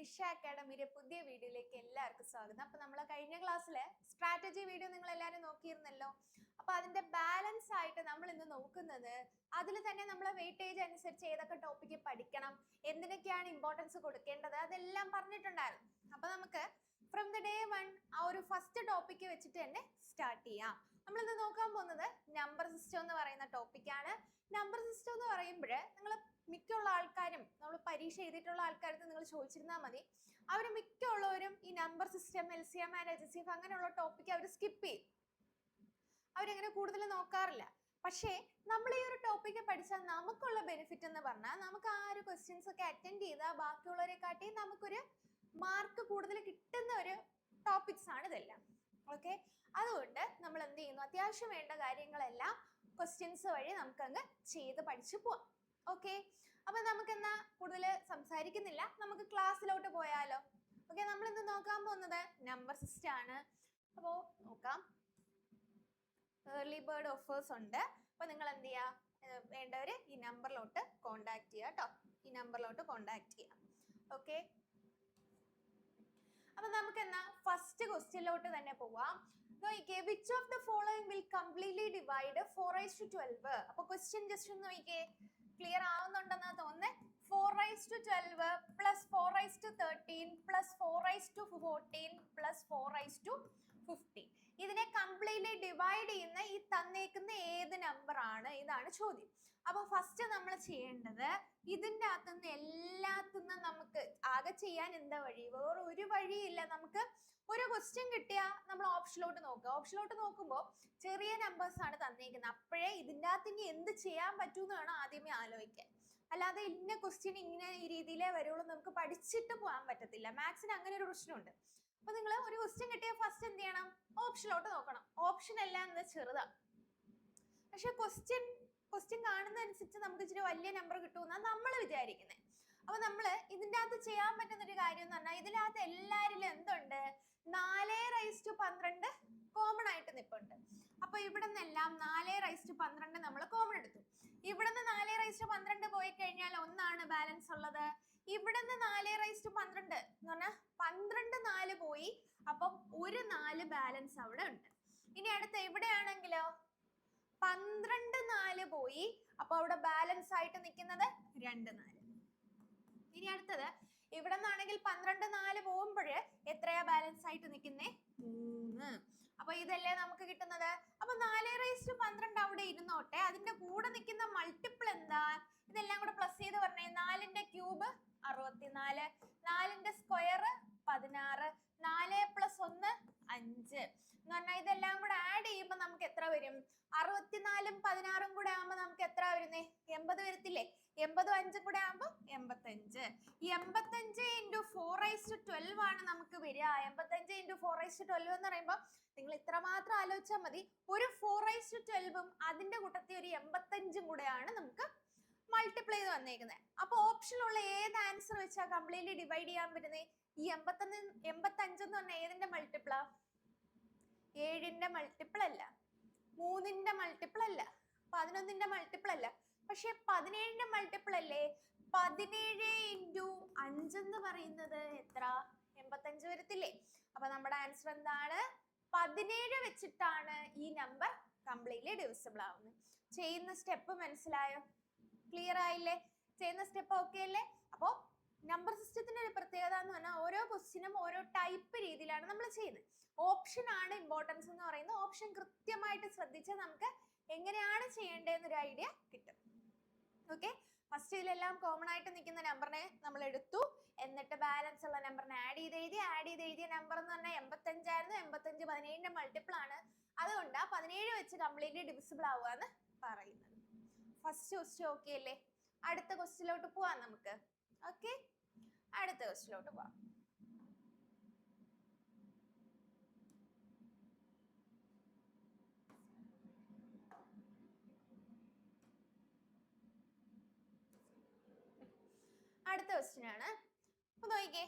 ദിശ അക്കാഡമിയുടെ പുതിയ വീഡിയോയിലേക്ക് എല്ലാവർക്കും സ്വാഗതം. അപ്പൊ നമ്മളെ കഴിഞ്ഞ ക്ലാസ്സിലെ സ്ട്രാറ്റജി വീഡിയോ നിങ്ങൾ എല്ലാവരും നോക്കിയിരുന്നല്ലോ. അപ്പൊ അതിന്റെ ബാലൻസ് ആയിട്ട് നമ്മൾ ഇന്ന് നോക്കുന്നത് അതിൽ തന്നെ നമ്മളെ വെയിറ്റേജ് അനുസരിച്ച് ഏതൊക്കെ ടോപ്പിക്ക് പഠിക്കണം, എന്തിനൊക്കെയാണ് ഇമ്പോർട്ടൻസ് കൊടുക്കേണ്ടത്, അതെല്ലാം പറഞ്ഞിട്ടുണ്ടായിരുന്നു. അപ്പൊ നമുക്ക് ഫ്രം ദ ഡേ 1 ആ ഒരു ഫസ്റ്റ് ടോപ്പിക്ക് വെച്ചിട്ട് തന്നെ സ്റ്റാർട്ട് ചെയ്യാം. നമ്മളിന്ന് നോക്കാൻ പോകുന്നത് നമ്പർ സിസ്റ്റം എന്ന് പറയുന്ന ടോപ്പിക്കാണ്. നമ്പർ സിസ്റ്റം എന്ന് പറയുമ്പോൾ നിങ്ങൾ മിക്കുള്ള ആൾക്കാരും നമ്മൾ പരീക്ഷ എഴുതിയിട്ടുള്ള ആൾക്കാർക്ക് നിങ്ങൾ ചോദിച്ചിരുന്നാൽ മതി. അവർ മിക്കുള്ളവരും ഈ number system, LCM and HCF അങ്ങനെയുള്ള ടോപ്പിക്ക് അവർ സ്കിപ്പ് ചെയ്യും. അവരങ്ങനെ കൂടുതൽ നോക്കാറില്ല. പക്ഷേ നമ്മൾ ഈ ഒരു ടോപ്പിക്ക് പഠിച്ചാൽ നമുക്കുള്ള ബെനിഫിറ്റ് എന്ന് പറഞ്ഞാൽ നമുക്ക് ആ ഒരു ക്വസ്റ്റ്യൻസ് ഒക്കെ അറ്റൻഡ് ചെയ്താൽ ബാക്കിയുള്ളവരെ കാട്ടി നമുക്കൊരു മാർക്ക് കൂടുതൽ കിട്ടുന്ന ഒരു ടോപ്പിക്സ് ആണ് ഇതെല്ലാം. ഓക്കെ, അതുകൊണ്ട് നമ്മൾ എന്ത് ചെയ്യുന്നു, അത്യാവശ്യം വേണ്ട കാര്യങ്ങളെല്ലാം ക്വസ്റ്റ്യൻസ് വഴി നമുക്കങ്ങ് ചെയ്ത് പഠിച്ചു പോവാം. ഓക്കെ, അപ്പൊ നമുക്ക് എന്നാ കൂടുതൽ സംസാരിക്കുന്നില്ല, നമുക്ക് ക്ലാസ്സിലോട്ട് പോയാലോ. ഓക്കെ, നമ്മൾ ഇന്ന് നോക്കാൻ പോകുന്നത് നമ്പർ സിസ്റ്റം ആണ്. അപ്പോ നോക്കാം, ഏർലി ബേർഡ് ഓഫേഴ്സ് ഉണ്ട്. അപ്പൊ നിങ്ങൾ എന്ത് ചെയ്യാ, വേണ്ടവര് ഈ നമ്പറിലോട്ട് കോണ്ടാക്ട് ചെയ്യാം കേട്ടോ. ഈ നമ്പറിലോട്ട് കോണ്ടാക്ട് ചെയ്യാം. ഓക്കെ, അപ്പൊ നമുക്ക് എന്നാ ഫസ്റ്റ് ക്വസ്റ്റ്യനിലോട്ട് തന്നെ പോവാം. നോക്കിക്കേ, which of the following will completely divide 4:12. അപ്പൊ ക്വസ്റ്റ്യൻ ജസ്റ്റ് ഒന്ന് നോക്കിക്കേ, ക്ലിയർ ആവുന്നുണ്ടെന്നാ തോന്നുന്നത്. 4:12 പ്ലസ് 4:13 പ്ലസ് 4:14 പ്ലസ് 4:50. ഇതിനെ കംപ്ലീറ്റ്ലി ഡിവൈഡ് ചെയ്യുന്ന ഈ തന്നേക്കുന്ന ഏത് നമ്പർ ആണ്, ഇതാണ് ചോദ്യം. അപ്പൊ ഫസ്റ്റ് നമ്മൾ ചെയ്യേണ്ടത് ഇതിൻ്റെ അകത്തുനിന്ന് എല്ലാത്തുനിന്നും നമുക്ക് ആകെ ചെയ്യാൻ എന്താ വഴി, വേറെ ഒരു വഴിയില്ല. നമുക്ക് ഒരു ക്വസ്റ്റ്യൻ കിട്ടിയാൽ നമ്മൾ ഓപ്ഷനിലോട്ട് നോക്കുക. ഓപ്ഷനിലോട്ട് നോക്കുമ്പോൾ ചെറിയ നമ്പേഴ്സ് ആണ് തന്നേക്കുന്നത്. അപ്പോഴേ ഇതിൻ്റെ അകത്ത് ഇനി എന്ത് ചെയ്യാൻ പറ്റുമെന്ന് വേണം ആദ്യമേ ആലോചിക്കാൻ. അല്ലാതെ ഇന്ന ക്വസ്റ്റ്യൻ ഇങ്ങനെ ഈ രീതിയിലേ വരുള്ളൂ, നമുക്ക് പഠിച്ചിട്ട് പോകാൻ പറ്റത്തില്ല. മാത്സിന് അങ്ങനെ ഒരു പ്രശ്നമുണ്ട്. അപ്പൊ നിങ്ങൾ ഒരു ക്വസ്റ്റ്യൻ കിട്ടിയ ഫസ്റ്റ് എന്ത് ചെയ്യണം, ഓപ്ഷനിലോട്ട് നോക്കണം. ഓപ്ഷൻ എല്ലാം എന്താ ചെറുതാണ്, പക്ഷെ ക്വസ്റ്റ്യൻ കാണുന്ന അനുസരിച്ച് നമുക്ക് ഇച്ചിരി വലിയ നമ്പർ കിട്ടുമെന്നാണ് നമ്മൾ വിചാരിക്കുന്നത്. അപ്പൊ നമ്മൾ ഇതിൻ്റെ അകത്ത് ചെയ്യാൻ പറ്റുന്ന ഒരു കാര്യം എന്ന് പറഞ്ഞാൽ ഇതിനകത്ത് എല്ലാവരിലും എന്തുണ്ട്, 4:12 കോമൺ ആയിട്ട് നിൽപ്പുണ്ട്. അപ്പൊ ഇവിടെ നിന്നെല്ലാം 4:12 നമ്മൾ കോമൺ എടുത്തു. ഇവിടുന്ന് 4:12 പോയി കഴിഞ്ഞാൽ ഒന്നാണ് ബാലൻസ് ഉള്ളത്. ഇവിടുന്ന് 4:12 എന്ന് പറഞ്ഞാൽ 12 4 പോയി. അപ്പം ഒരു 4 ബാലൻസ് അവിടെ ഉണ്ട്. ഇനി അടുത്ത ഇവിടെയാണെങ്കിലോ 12 4 പോയി. അപ്പൊ അവിടെ ബാലൻസ് ആയിട്ട് നിൽക്കുന്നത് 2 4. ഇനി അടുത്തത് ഇവിടെ നിന്നാണെങ്കിൽ 12 4 പോകുമ്പോഴ് എത്രയാ ബാലൻസ് ആയിട്ട് നിൽക്കുന്നേ, 3. അപ്പൊ ഇതല്ലേ നമുക്ക് കിട്ടുന്നത്. അപ്പൊ 4:12 അവിടെ ഇരുന്നോട്ടെ, അതിന്റെ കൂടെ നിൽക്കുന്ന മൾട്ടിപ്പിൾ എന്താ, ഇതെല്ലാം കൂടെ പ്ലസ് ചെയ്ത് പറഞ്ഞേ. 4ന്റെ ക്യൂബ് 64, 4ന്റെ സ്ക്വയർ 16, 4 + 1 5 എന്ന് പറഞ്ഞാൽ ഇതെല്ലാം കൂടെ ആഡ് ചെയ്യുമ്പോൾ നമുക്ക് എത്ര വരും, 64ഉം 16ഉം കൂടെ ആകുമ്പോൾ നമുക്ക് എത്ര വരുന്നേ, 80 വരത്തില്ലേ. 80 5 കൂടെ ആകുമ്പോൾ 85. 85 × 4:12 ആണ് നമുക്ക് വരിക. 85 × 4:12 എന്ന് പറയുമ്പോൾ നിങ്ങൾ ഇത്ര മാത്രം ആലോചിച്ചാൽ മതി. ഒരു 4:12ഉം അതിന്റെ കൂട്ടത്തിൽ ഒരു 85ഉം കൂടെയാണ് നമുക്ക് മൾട്ടിപ്ലൈ ചെയ്ത് വന്നേക്കുന്നത്. അപ്പൊ ഓപ്ഷനിലുള്ള ഏത് ആൻസർ വെച്ചാൽ കംപ്ലീറ്റ്ലി ഡിവൈഡ് ചെയ്യാൻ പറ്റുന്നത്, ഈ 85 എന്ന് പറഞ്ഞാൽ ഏതിന്റെ മൾട്ടിപ്പിളാ, 7ന്റെ മൾട്ടിപ്പിൾ അല്ല, 3ന്റെ മൾട്ടിപ്പിൾ അല്ല, 11ന്റെ മൾട്ടിപ്പിൾ അല്ല, പക്ഷെ 17ന്റെ മൾട്ടിപ്പിൾ അല്ലേ. 17 × 5 എന്ന് പറയുന്നത് എത്ര, 85 വരത്തില്ലേ. അപ്പൊ നമ്മുടെ ആൻസർ എന്താണ്, 17 വെച്ചിട്ടാണ് ഈ നമ്പർ കംപ്ലീറ്റ്ലി ഡിവിസിബിൾ ആവുന്നത്. ചെയ്യുന്ന സ്റ്റെപ്പ് മനസ്സിലായോ, ക്ലിയർ ആയില്ലേ, ചെയ്യുന്ന സ്റ്റെപ്പ് ഓക്കെ അല്ലേ. അപ്പോ നമ്പർ സിസ്റ്റത്തിന്റെ ഒരു പ്രത്യേകത എന്ന് പറഞ്ഞാൽ ഓരോ ക്വസ്റ്റിനും ഓരോ ടൈപ്പ് രീതിയിലാണ് നമ്മൾ ചെയ്യുന്നത്. ഓപ്ഷൻ ആണ് ഇമ്പോർട്ടൻസ് എന്ന് പറയുന്നത്. ഓപ്ഷൻ കൃത്യമായിട്ട് ശ്രദ്ധിച്ചാൽ നമുക്ക് എങ്ങനെയാണ് ചെയ്യേണ്ടതെന്നൊരു ഐഡിയ കിട്ടും. ഓക്കെ, ഫസ്റ്റ് ഇതിലെല്ലാം കോമൺ ആയിട്ട് നിൽക്കുന്ന നമ്പറിനെ നമ്മൾ എടുത്തു, എന്നിട്ട് ബാലൻസ് ഉള്ള നമ്പറിനെ ആഡ് ചെയ്ത് എഴുതിയ നമ്പർ എന്ന് പറഞ്ഞാൽ 85 ആയിരുന്നു. 85 17ന്റെ മൾട്ടിപ്പിൾ ആണ്. അതുകൊണ്ട് 17 വെച്ച് കംപ്ലീറ്റ്ലി ഡിവിസിബിൾ ആവുക എന്ന് പറയുന്നത്. ഫസ്റ്റ് ക്വസ്റ്റ്യൻ ഓക്കെ അല്ലേ. അടുത്ത ക്വസ്റ്റ്യനിലോട്ട് പോവാം നമുക്ക്. ഓക്കെ, അടുത്ത ക്വസ്റ്റ്യനിലോട്ട് പോവാം. അടുത്ത ക്വസ്റ്റ്യൻ ആണ്. അപ്പൊ നോക്കിക്കേ,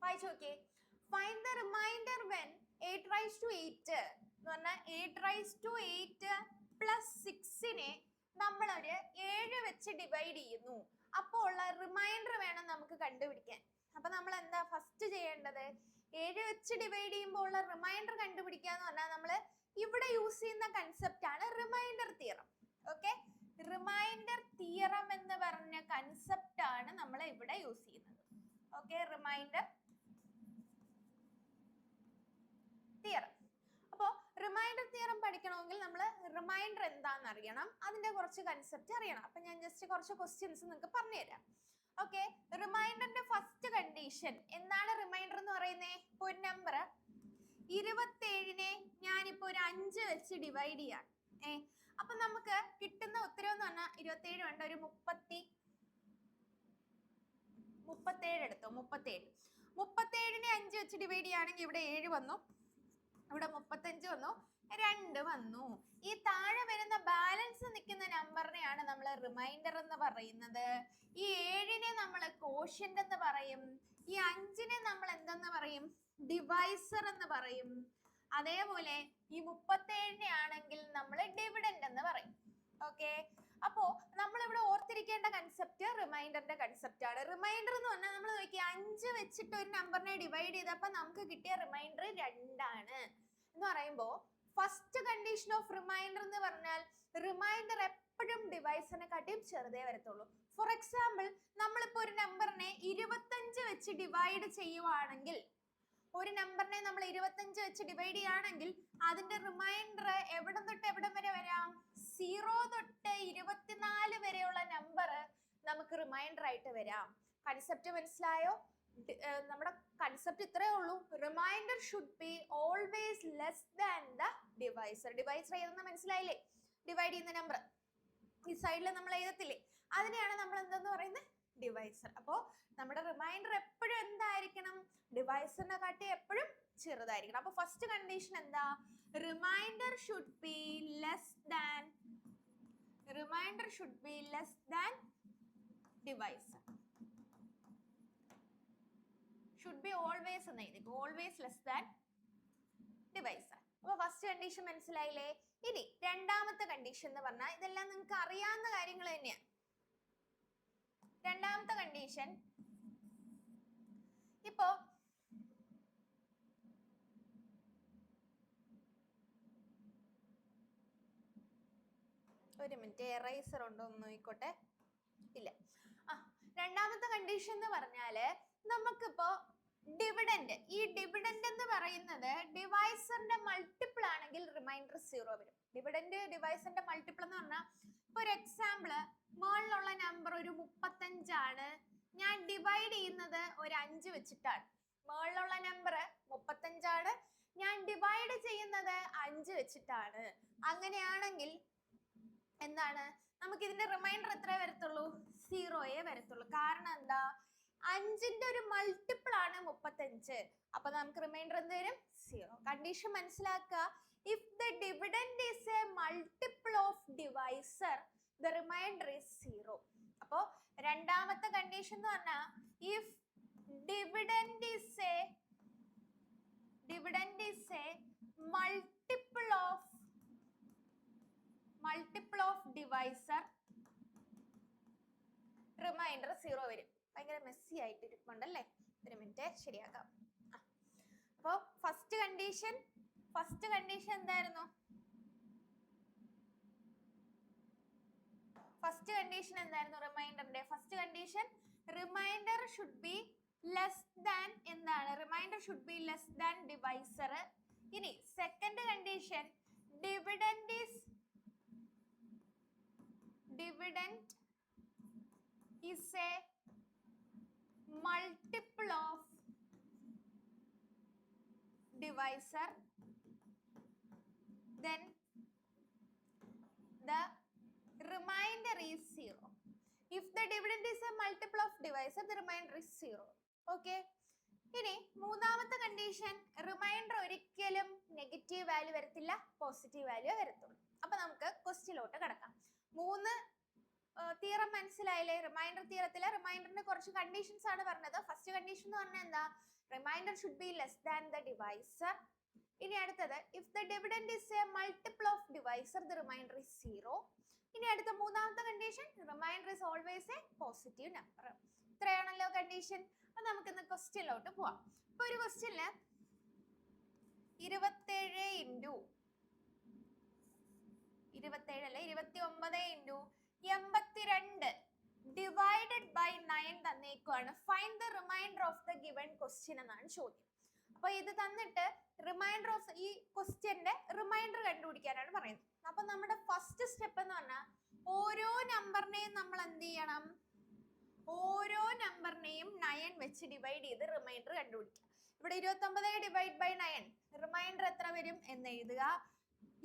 വായിച്ചു നോക്കിയേ. ഫൈൻഡ് ദ റിമൈൻഡർ വെൻ 8:8 എന്ന് പറഞ്ഞാൽ 8:8 + 6നെ നമ്മളൊരു 7 വെച്ച് ഡിവൈഡ് ചെയ്യുന്നു. അപ്പോൾ ഉള്ള റിമൈൻഡർ വേണം നമുക്ക് കണ്ടുപിടിക്കാൻ. അപ്പൊ നമ്മൾ എന്താ ഫസ്റ്റ് ചെയ്യേണ്ടത്? 7 വെച്ച് ഡിവൈഡ് ചെയ്യുമ്പോൾ ഉള്ള റിമൈൻഡർ കണ്ടുപിടിക്കുക എന്ന് പറഞ്ഞാൽ നമ്മൾ ഇവിടെ യൂസ് ചെയ്യുന്ന കൺസെപ്റ്റ് ആണ് reminder theorem. Okay, reminder theorem എന്ന് പറഞ്ഞ കൺസെപ്റ്റ് ആണ് നമ്മൾ ഇവിടെ യൂസ് ചെയ്യുന്നത്. Okay, reminder theorem. അപ്പോ റിമൈൻഡർ തിയറം പഠിക്കണമെങ്കിൽ നമ്മൾ റിമൈൻഡർ എന്താണെന്ന് അറിയണം, അതിന്റെ കുറച്ച് കൺസെപ്റ്റ് അറിയണം. അപ്പൊ ഞാൻ ജസ്റ്റ് കുറച്ച് ക്വസ്റ്റ്യൻസ് നിങ്ങൾക്ക് പറഞ്ഞുതരാം. ഓക്കെ, റിമൈൻഡറിന്റെ ഫസ്റ്റ് കണ്ടീഷൻ എന്താണ്? റിമൈൻഡർ എന്ന് പറയുന്നത് ഇപ്പൊ ഒരു നമ്പർ 27നെ ഞാനിപ്പോ ഒരു 5 വെച്ച് ഡിവൈഡ് ചെയ്യാം. അപ്പൊ നമുക്ക് കിട്ടുന്ന ഉത്തരം എന്ന് പറഞ്ഞാൽ 27 വേണ്ട, ഒരു 37 എടുത്തോ. 37നെ 5 വെച്ച് ഡിവൈഡ് ചെയ്യുകയാണെങ്കിൽ ഇവിടെ 7 വന്നു, ഇവിടെ 35 വന്നു, 2 വന്നു. ഈ താഴെ വരുന്ന ബാലൻസ് നിൽക്കുന്ന നമ്പറിനെയാണ് നമ്മൾ റിമൈൻഡർ എന്ന് പറയുന്നത്. ഈ 7നെ നമ്മൾ കോഷ്യന്റ് എന്ന് പറയും. ഈ 5നെ നമ്മൾ എന്തെന്ന് പറയും? ഡിവൈസർ എന്ന് പറയും. അതേപോലെ ഈ 37നെ ആണെങ്കിൽ നമ്മൾ ഡിവിഡൻഡ് എന്ന് പറയും. ഓക്കെ, അപ്പോ നമ്മൾ ഇവിടെ ഓർത്തിരിക്കേണ്ട കൺസെപ്റ്റ് റിമൈൻഡറിന്റെ കൺസെപ്റ്റ് ആണ്. റിമൈൻഡർ എന്ന് പറഞ്ഞാൽ നമ്മൾ നോക്കിയാൽ 5 വെച്ചിട്ട് ഒരു നമ്പറിനെ ഡിവൈഡ് ചെയ്തപ്പോൾ നമുക്ക് കിട്ടിയ റിമൈൻഡർ 2 ആണ് എന്ന് പറയുമ്പോൾ ഫസ്റ്റ് കണ്ടീഷൻ ഓഫ് റിമൈൻഡർ എന്ന് പറഞ്ഞാൽ റിമൈൻഡർ എപ്പോഴും ഡിവൈസറിനെക്കാട്ടിയും ചെറുതേ വരത്തുള്ളൂ. ഫോർ എക്സാമ്പിൾ, നമ്മളിപ്പോ ഒരു നമ്പറിനെ 25 വെച്ച് ഡിവൈഡ് ചെയ്യുവാണെങ്കിൽ, ഒരു നമ്പറിനെ നമ്മൾ 25 വെച്ച് ഡിവൈഡ് ചെയ്യുകയാണെങ്കിൽ അതിന്റെ റിമൈൻഡർ എവിടെ തൊട്ട് എവിടം വരെ വരാം? 0 തൊട്ട് 24 വരെയുള്ള നമ്പർ നമുക്ക് റിമൈൻഡർ ആയിട്ട് വരാം. കൺസെപ്റ്റ് മനസ്സിലായോ? നമ്മുടെ കൺസെപ്റ്റ് ഇത്രയേ ഉള്ളൂ. Remainder should be always less than the divisor. Divisor ഏതെന്ന് മനസ്സിലായില്ലേ? ഡിവൈഡ് ചെയ്യുന്ന നമ്പർ ഈ സൈഡിൽ നമ്മൾ എഴുതത്തില്ലേ, അതിനെയാണ് നമ്മൾ എന്തെന്ന് പറയുന്നത്? ഡിവൈസർ. അപ്പോ നമ്മുടെ റിമൈൻഡർ എപ്പോഴും എന്തായിരിക്കണം? ഡിവൈസറിനെ കാട്ടി എപ്പോഴും ചെറുതായിരിക്കണം. അപ്പൊ ഫസ്റ്റ് കണ്ടീഷൻ എന്താ? Remainder should be less than divisor. Should be always എന്ന് എഴുതി, ഓൾവേസ് ലെസ് ദാൻ ഡിവൈസർ. അപ്പൊ ഫസ്റ്റ് കണ്ടീഷൻ മനസ്സിലായില്ലേ? ഇനി രണ്ടാമത്തെ കണ്ടീഷൻ എന്ന് പറഞ്ഞാൽ ഇതെല്ലാം നിങ്ങൾക്ക് അറിയാവുന്ന കാര്യങ്ങൾ തന്നെയാണ്. രണ്ടാമത്തെ കണ്ടീഷൻ ഇപ്പോ ഒരു മിനിറ്റ്, എറൈസർ ഉണ്ടോ എന്ന് നോക്കിക്കോട്ടെ. ഇല്ല. രണ്ടാമത്തെ കണ്ടീഷൻ എന്ന് പറഞ്ഞാല് നമുക്കിപ്പോ ഡിവിഡൻഡ്, ഈ ഡിവിഡൻഡ് എന്ന് പറയുന്നത് ഡിവൈസറിന്റെ മൾട്ടിപ്പിൾ ആണെങ്കിൽ റിമൈൻഡർ 0 വരും. ഡിവിഡൻഡ് ഡിവൈസറിന്റെ മൾട്ടിപ്പിൾ എന്ന് പറഞ്ഞാൽ ഇപ്പൊ ഒരു എക്സാമ്പിള്, മുകളിലുള്ള നമ്പർ ഒരു 35 ആണ്, ഞാൻ ഡിവൈഡ് ചെയ്യുന്നത് ഒരു 5 വെച്ചിട്ടാണ്. മുകളിലുള്ള നമ്പർ 35 ആണ്, ഞാൻ ഡിവൈഡ് ചെയ്യുന്നത് 5 വെച്ചിട്ടാണ്. അങ്ങനെയാണെങ്കിൽ എന്താണ്? നമുക്ക് ഇതിന്റെ റിമൈൻഡർ എത്ര വരത്തുള്ളൂ? 0 വരത്തുള്ളൂ. കാരണം എന്താ? 5ന്റെ ഒരു മൾട്ടിപ്പിൾ ആണ് 35. അപ്പൊ നമുക്ക് റിമൈൻഡർ എന്ത് വരും? 0. കണ്ടീഷൻ മനസ്സിലാക്കുക. If the dividend is a multiple of divisor, the remainder is 0. അപ്പോ രണ്ടാമത്തെ കണ്ടീഷൻ എന്ന് പറഞ്ഞാൽ if dividend is a multiple of divisor, remainder 0 വരും. ഭയങ്കര മെസ്സി ആയിട്ട് ഇരിപ്പുണ്ടല്ലേ? ഒരു മിനിറ്റ് ശരിയാക്കാം. അപ്പോ ഫസ്റ്റ് കണ്ടീഷൻ എന്തായിരുന്നു? ഫസ്റ്റ് കണ്ടീഷൻ എന്തായിരുന്നു റിമൈൻഡറിന്റെ? First condition remainder should be less than എന്താണ്? Remainder should be less than divisor. ഇനി second condition dividend is a multiple of divisor, then the remainder is 0. If the dividend is a multiple of divisor, the remainder is 0. Okay. ഇനി മൂന്നാമത്തെ condition, reminder ഒരിക്കലും negative value വരത്തില്ല, positive value വരത്തുള്ളൂ. അപ്പൊ നമുക്ക് ക്വസ്റ്റ്യനിലോട്ട് കിടക്കാം. 3 theorem മനസ്സിലായില്ലേ? Reminder തിയറത്തിലെ റിമൈൻഡറിന്റെ കുറച്ച് കണ്ടീഷൻസ് ആണ് പറഞ്ഞത്. ഫസ്റ്റ് കണ്ടീഷൻ എന്ന് പറഞ്ഞാൽ എന്താ? Remainder should be less than the divisor. ഇനി അടുത്തത് if the dividend is a multiple of divisor, the remainder is 0. ഇനി അടുത്ത മൂന്നാമത്തെ condition remainder is always a positive number. ഇത്രയാണല്ലോ കണ്ടീഷൻ. കണ്ടീഷൻ. അപ്പൊ നമുക്ക് ഇന്ന് ക്വസ്റ്റ്യനിലോട്ട് പോവാം. ഇപ്പൊ ഒരു ക്വസ്റ്റ്യനില് 27 ഇൻറ്റു 27 അല്ലെ 29 ഇൻറ്റു 82 ഡിവൈഡഡ് ബൈ 9 തന്നേക്കുവാണ്. Find the remainder of the given question എന്നാണ് ചോദ്യം. അപ്പൊ ഇത് തന്നിട്ട് റിമൈൻഡർ ഓഫ് ഈ ക്വസ്റ്റ്യന്റെ റിമൈൻഡർ കണ്ടുപിടിക്കാനാണ് പറയുന്നത്. അപ്പൊ നമ്മുടെ ഫസ്റ്റ് സ്റ്റെപ്പ് എന്ന് പറഞ്ഞാൽ ഓരോ നമ്പറിനെയും നമ്മൾ എന്ത് ചെയ്യണം? ഓരോ നമ്പറിനെയും 9 വെച്ച് ഡിവൈഡ് ചെയ്ത് റിമൈൻഡർ കണ്ടുപിടിക്കുക. ഇവിടെ 29 ഡിവൈഡ് ബൈ 9 റിമൈൻഡർ എത്ര വരും എന്ന് എഴുതുക.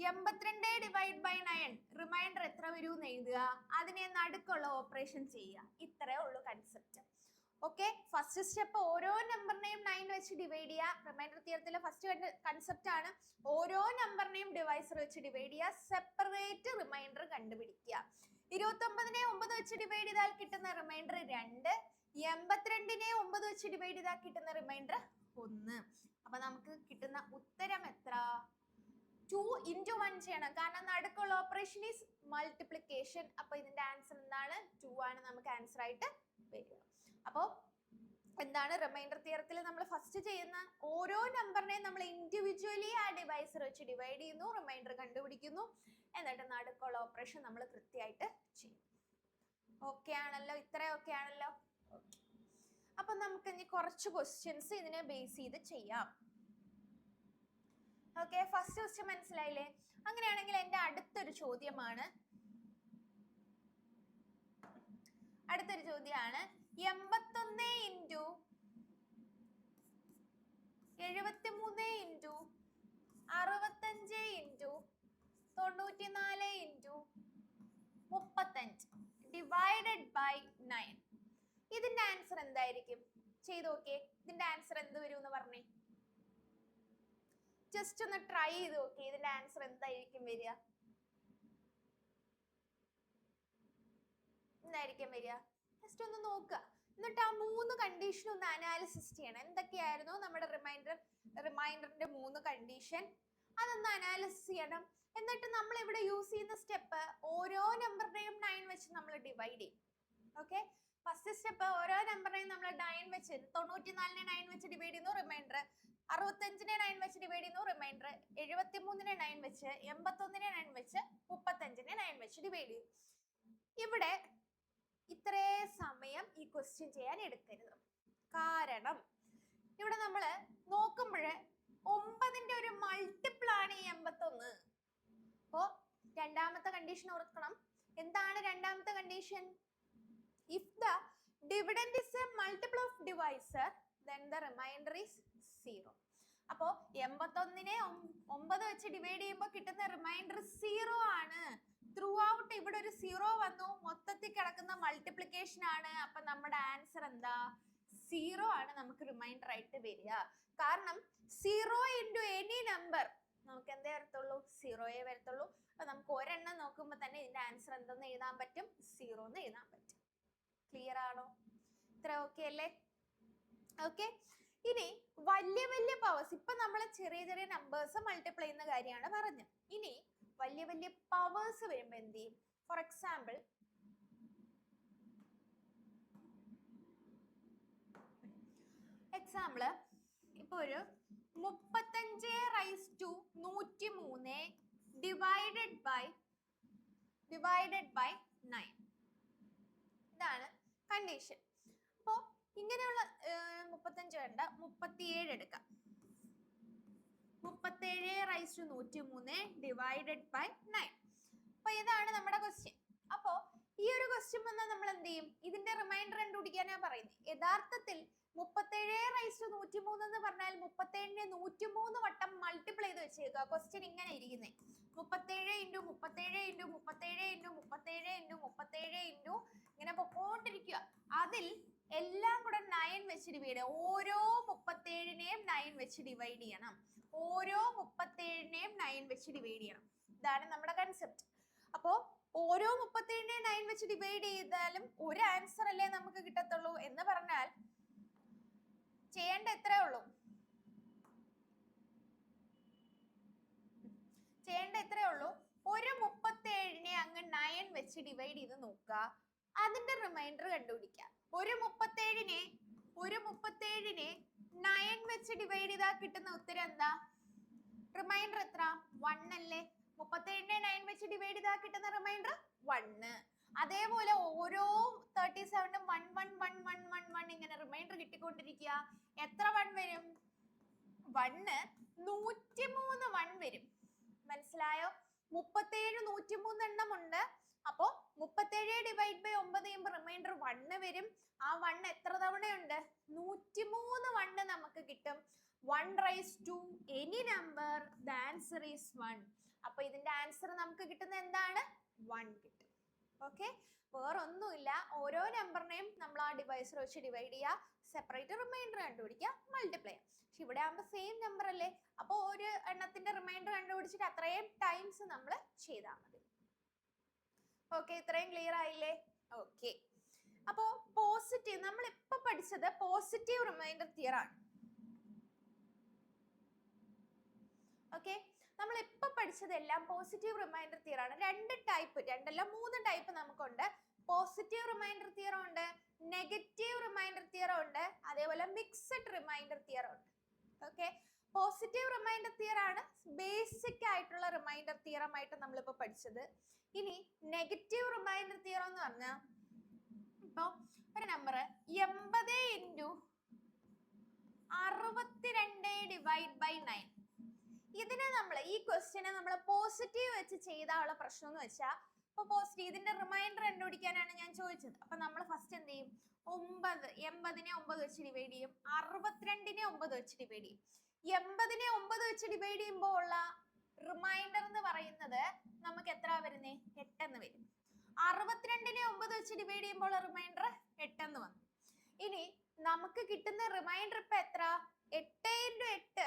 82 ഡിവൈഡ് ബൈ 9 റിമൈൻഡർ എത്ര വരും എന്ന് എഴുതുക. അതിനെ നടുക്കുള്ള ഓപ്പറേഷൻ ചെയ്യുക. ഇത്രേ ഉള്ളൂ കൺസെപ്റ്റ്. ഓക്കെ, ഫസ്റ്റ് സ്റ്റെപ്പ് ഓരോ നമ്പറിനെയും 9 വെച്ച് ഡിവൈഡ് ചെയ്യുക. റിമൈൻഡർ തിയറത്തിലെ ഫസ്റ്റ് കൺസെപ്റ്റ് ആണ്. ഓരോ നമ്പറിനെയും ഡിവൈസർ വെച്ച് ഡിവൈഡ് ചെയ്യുക, സെപ്പറേറ്റ് റിമൈൻഡർ കണ്ടുപിടിക്കുക. 29നെ 9 വെച്ച് ഡിവൈഡ് ചെയ്താൽ കിട്ടുന്ന റിമൈൻഡർ 2, 82നെ 9 വെച്ച് ഡിവൈഡ് ചെയ്താൽ കിട്ടുന്ന റിമൈൻഡർ 1. അപ്പൊ നമുക്ക് കിട്ടുന്ന ഉത്തരം എത്ര? 2 into 1 ചെയ്യണം, കാരണം നടുക്കുള്ള ഓപ്പറേഷൻ ഈസ് മൾട്ടിപ്ലിക്കേഷൻ. അപ്പൊ ഇതിന്റെ ആൻസർ എന്താണ്? 2 ആണ് നമുക്ക് ആൻസർ ആയിട്ട് വരിക. അപ്പോ എന്താണ് റിമൈൻഡർ തിയറത്തിൽ നമ്മൾ ഫസ്റ്റ് ചെയ്യുന്ന ഓരോ നമ്പറിനെയും നമ്മൾ ഇൻഡിവിജ്വലി ആ ഡിവൈസർ വെച്ച് ഡിവൈഡ് ചെയ്യുന്നു, റിമൈൻഡർ കണ്ടുപിടിക്കുന്നു, എന്നിട്ട് നടുക്കുള്ള ഓപ്പറേഷൻ നമ്മൾ കൃത്യമായിട്ട് ചെയ്യും. ഓക്കെ ആണല്ലോ? ഇത്രയും ഓക്കെ ആണല്ലോ? അപ്പൊ നമുക്ക് ഇനി കുറച്ച് ക്വസ്റ്റ്യൻസ് ഇതിനെ ബേസ് ചെയ്ത് ചെയ്യാം. ഓക്കെ, ഫസ്റ്റ് ക്വസ്റ്റ്യൻ മനസ്സിലായില്ലേ? അങ്ങനെയാണെങ്കിൽ എന്റെ അടുത്തൊരു ചോദ്യമാണ് 81 into 73 into 65 into 94 into 35 divided by 9. ഇതിന്റെ ആൻസർ എന്തായിരിക്കും? ചെയ്ത് നോക്കിയേ. ഇതിന്റെ ആൻസർ എന്ത് വരും എന്ന് പറഞ്ഞേ. ജസ്റ്റ് ഒന്ന് ട്രൈ ചെയ്ത് നോക്കിയേ. ഇതിന്റെ ആൻസർ എന്തായിരിക്കും വരിക? എന്തായിരിക്കും വരിക? ജസ്റ്റ് ഒന്ന് നോക്കുക. എന്നിട്ട് ആ 3 കണ്ടീഷൻ ഒന്ന് അനാലിസിസ് ചെയ്യണം. എന്തൊക്കെയായിരുന്നു നമ്മുടെ റിമൈൻഡറിന്റെ 3 കണ്ടീഷൻ? അതൊന്ന് അനാലിസിസ് ചെയ്യണം. എന്നിട്ട് നമ്മൾ ഇവിടെ യൂസ് ചെയ്യുന്ന സ്റ്റെപ്പ് ഓരോ നമ്പറിനെയും 9 വെച്ച് നമ്മൾ ഡിവൈഡ് ചെയ്യും. ഓക്കെ, ഫസ്റ്റ് സ്റ്റെപ്പ് ഓരോ നമ്പറിനെയും നമ്മൾ 9 വെച്ച് 94നെ 9 വെച്ച് ഡിവൈഡ് ചെയ്യുന്നു, റിമൈൻഡർ 65നെ 9 വെച്ച് ഡിവൈഡ് ചെയ്യുന്നു, റിമൈൻഡർ 73നെ 9 വെച്ച്, 81നെ 9 വെച്ച്, 35നെ 9 വെച്ച് ഡിവൈഡ് ചെയ്യും. ഇവിടെ ഇത്രേ സമയം ഈ ക്വസ്റ്റ്യൻ ചെയ്യാൻ എടുക്കരുത്. കാരണം ഇവിടെ നമ്മൾ നോക്കുമ്പോൾ 9ന്റെ ഒരു മൾട്ടിപ്പിൾ ആണ് ഈ 81. അപ്പോ രണ്ടാമത്തെ കണ്ടീഷൻ ഓർക്കണം. എന്താണ് രണ്ടാമത്തെ condition? If the dividend is a multiple of divisor, then the remainder is 0. അപ്പോ 81നെ 9 വെച്ച് ഡിവൈഡ് ചെയ്യുമ്പോൾ കിട്ടുന്ന റിമൈൻഡർ 0 ആണ്. ത്രൂ ഔട്ട് ഇവിടെ ഒരു 0 വന്നു, മൊത്തത്തിൽ കിടക്കുന്ന മൾട്ടിപ്ലിക്കേഷൻ ആണ്. അപ്പൊ നമ്മുടെ ആൻസർ എന്താ? 0 ആണ് നമുക്ക് റിമൈൻഡർ ആയിട്ട് വരിക. കാരണം 0 ഇൻറ്റു എനി നമ്പർ നമുക്ക് എന്തേ വരത്തുള്ളൂ? 0 വരത്തുള്ളൂ. അപ്പൊ നമുക്ക് ഒരെണ്ണം നോക്കുമ്പോൾ തന്നെ ഇതിന്റെ ആൻസർ എന്തെന്ന് എഴുതാൻ പറ്റും? 0 എന്ന് എഴുതാൻ പറ്റും. ക്ലിയർ ആണോ? ഇത്ര ഓക്കെ അല്ലേ? ഓക്കെ, ഇനി വലിയ വലിയ പവേഴ്സ്, ഇപ്പൊ നമ്മൾ ചെറിയ ചെറിയ നമ്പേഴ്സ് മൾട്ടിപ്ലൈ ചെയ്യുന്ന കാര്യമാണ് പറഞ്ഞത്. ഇനി വലിയ വലിയ പവേഴ്സ് വരുമ്പോ എന്ത് ചെയ്യും? ഫോർ എക്സാമ്പിൾ ഇപ്പൊ ഒരു 35⁻103 ഡിവൈഡഡ് ബൈ 9. ഇതാണ് കണ്ടീഷൻ. അപ്പോ ഇങ്ങനെയുള്ള 35 വേണ്ട, 37 എടുക്കാം. 37⁻103 ഡിവൈഡഡ് ബൈ 9. അപ്പൊ ഇതാണ് നമ്മുടെ ക്വസ്റ്റ്യൻ. അപ്പോ ഈ ഒരു ക്വസ്റ്റ്യൻ വന്നാൽ നമ്മൾ എന്ത് ചെയ്യും? ഇതിന്റെ റിമൈൻഡർ കണ്ടുപിടിക്കാനാ പറയുന്നത്. യഥാർത്ഥത്തിൽ 37⁻103 എന്ന് പറഞ്ഞാൽ 37നെ 103 വട്ടം മൾട്ടിപ്ലൈ ചെയ്ത് വെച്ചേക്കുക. ക്വസ്റ്റ്യൻ ഇങ്ങനെ ഇരിക്കുന്നേ: 37 into 37 into 37 into 37 into 37 into ഇങ്ങനെ പൊക്കോണ്ടിരിക്കുക. അതിൽ എല്ലാം കൂടെ 9 വെച്ച് ഡിവൈഡ് ചെയ്യണം. ഓരോ 37നെയും 9 വെച്ച് ഡിവൈഡ് ചെയ്യണം. ഓരോ 37നെയും 9 വെച്ച് ഡിവൈഡ് ചെയ്യണം. ഇതാണ് നമ്മുടെ കൺസെപ്റ്റ്. അപ്പോ ഓരോ 37നെയും 9 വെച്ച് ഡിവൈഡ് ചെയ്താലും ഒരു ആൻസർ അല്ലേ നമുക്ക് കിട്ടത്തുള്ളൂ. എന്ന് പറഞ്ഞാൽ ചെയ്യേണ്ട എത്രേ ഉള്ളൂ? ഒരു 37നെ അങ്ങ് 9 വെച്ച് ഡിവൈഡ് ചെയ്ത് നോക്കുക, അതിന്റെ റിമൈൻഡർ കണ്ടുപിടിക്കുക. ഒരു 37നെ വെച്ച് ഡിവൈഡ് ചെയ്താൽ കിട്ടുന്ന ഉത്തരം എന്താ? റിമൈൻഡർ എത്ര? 1 അല്ലേ? 37നെ 9 വെച്ച് ഡിവൈഡ് ചെയ്താൽ കിട്ടുന്ന റിമൈൻഡർ 1. അതേപോലെ ഓരോ 37നും 1 1 1 1 1 1 ഇങ്ങനെ റിമൈൻഡർ കിട്ടിക്കൊണ്ടിരിക്കുക. എത്ര 1 വരും? 1 103 1 വരും. മനസ്സിലായോ? 37 103 എണ്ണം ഉണ്ട്. അപ്പോ 37 ഡിവൈഡ് ബൈ 9 ചെയ്യുമ്പോൾ റിമൈൻഡർ 1 വരും. ആ 1 എത്ര തവണയുണ്ട്? 103 1 നമുക്ക് കിട്ടും. 1 raised to any number, the answer is 1. അപ്പൊ ഇതിന്റെ ആൻസർ നമുക്ക് കിട്ടുന്ന എന്താണ്? 1 കിട്ടും. ഓക്കെ, വേറൊന്നുമില്ല. ഓരോ നമ്പറിനെയും നമ്മൾ ആ ഡിവൈസർ വെച്ച് ഡിവൈഡ് ചെയ്യുക, സെപ്പറേറ്റ് റിമൈൻഡർ കണ്ടുപിടിക്കുക, മൾട്ടിപ്ലൈ ചെയ്യുക. പക്ഷെ ഇവിടെ ആകുമ്പോൾ സെയിം നമ്പർ അല്ലേ? അപ്പോൾ ഒരു എണ്ണത്തിന്റെ റിമൈൻഡർ കണ്ടുപിടിച്ചിട്ട് അത്രയും ടൈംസ് നമ്മൾ ചെയ്താൽ മതി. ഓക്കെ, ഇത്രയും ക്ലിയർ ആയില്ലേ? ഓക്കെ, അപ്പോ പോസിറ്റീവ് നമ്മൾ ഇപ്പൊ പഠിച്ചത് പോസിറ്റീവ് റിമൈൻഡർ തിയറം ആണ്. ഓക്കെ, നമ്മൾ ഇപ്പൊ പഠിച്ചതെല്ലാം പോസിറ്റീവ് റിമൈൻഡർ തിയറം ആണ്. രണ്ട് ടൈപ്പ്, രണ്ടല്ല 3 ടൈപ്പ് നമുക്കുണ്ട്. പോസിറ്റീവ് റിമൈൻഡർ തിയറം ഉണ്ട്, നെഗറ്റീവ് റിമൈൻഡർ തിയറം ഉണ്ട്, അതേപോലെ മിക്സഡ് റിമൈൻഡർ തിയറം ഉണ്ട്. ഓക്കെ, പോസിറ്റീവ് റിമൈൻഡർ തിയറം ആണ് ബേസിക് ആയിട്ടുള്ള റിമൈൻഡർ തിയറം ആയിട്ട് നമ്മളിപ്പോ പഠിച്ചത്. ഇനി നെഗറ്റീവ് റിമൈൻഡർ തിയറം എന്ന് പറഞ്ഞാൽ ഇപ്പൊ ഒരു നമ്പർ 80 × 62 ഡിവൈഡ് ബൈ 9. ഇതിനെ നമ്മൾ ഈ ക്വസ്റ്റ്യനെ നമ്മൾ പോസിറ്റീവ് വെച്ച് ചെയ്താലുള്ള പ്രശ്നം എന്ന് വെച്ചാൽ, ഇപ്പൊ പോസിറ്റീവ് ഇതിന്റെ റിമൈൻഡർ കണ്ടുപിടിക്കാനാണ് ഞാൻ ചോദിച്ചത്. അപ്പൊ നമ്മൾ ഫസ്റ്റ് എന്ത് ചെയ്യും? 80നെ 9 വെച്ച് ഡിവൈഡ് ചെയ്യും, 62നെ 9 വെച്ച് ഡിവൈഡ് ചെയ്യും. 80നെ 9 വെച്ച് ഡിവൈഡ് ചെയ്യുമ്പോൾ ഉള്ള റിമൈൻഡർ എന്ന് പറയുന്നത് നമുക്ക് എത്ര വരുന്നേ? 8 എന്ന് വരും. 62നെ 9 വെച്ച് ഡിവൈഡ് ചെയ്യുമ്പോൾ റിമൈൻഡർ 8 എന്ന് വന്നു. ഇനി നമുക്ക് കിട്ടുന്ന റിമൈൻഡർ ഇപ്പൊ എത്ര? 8 × 8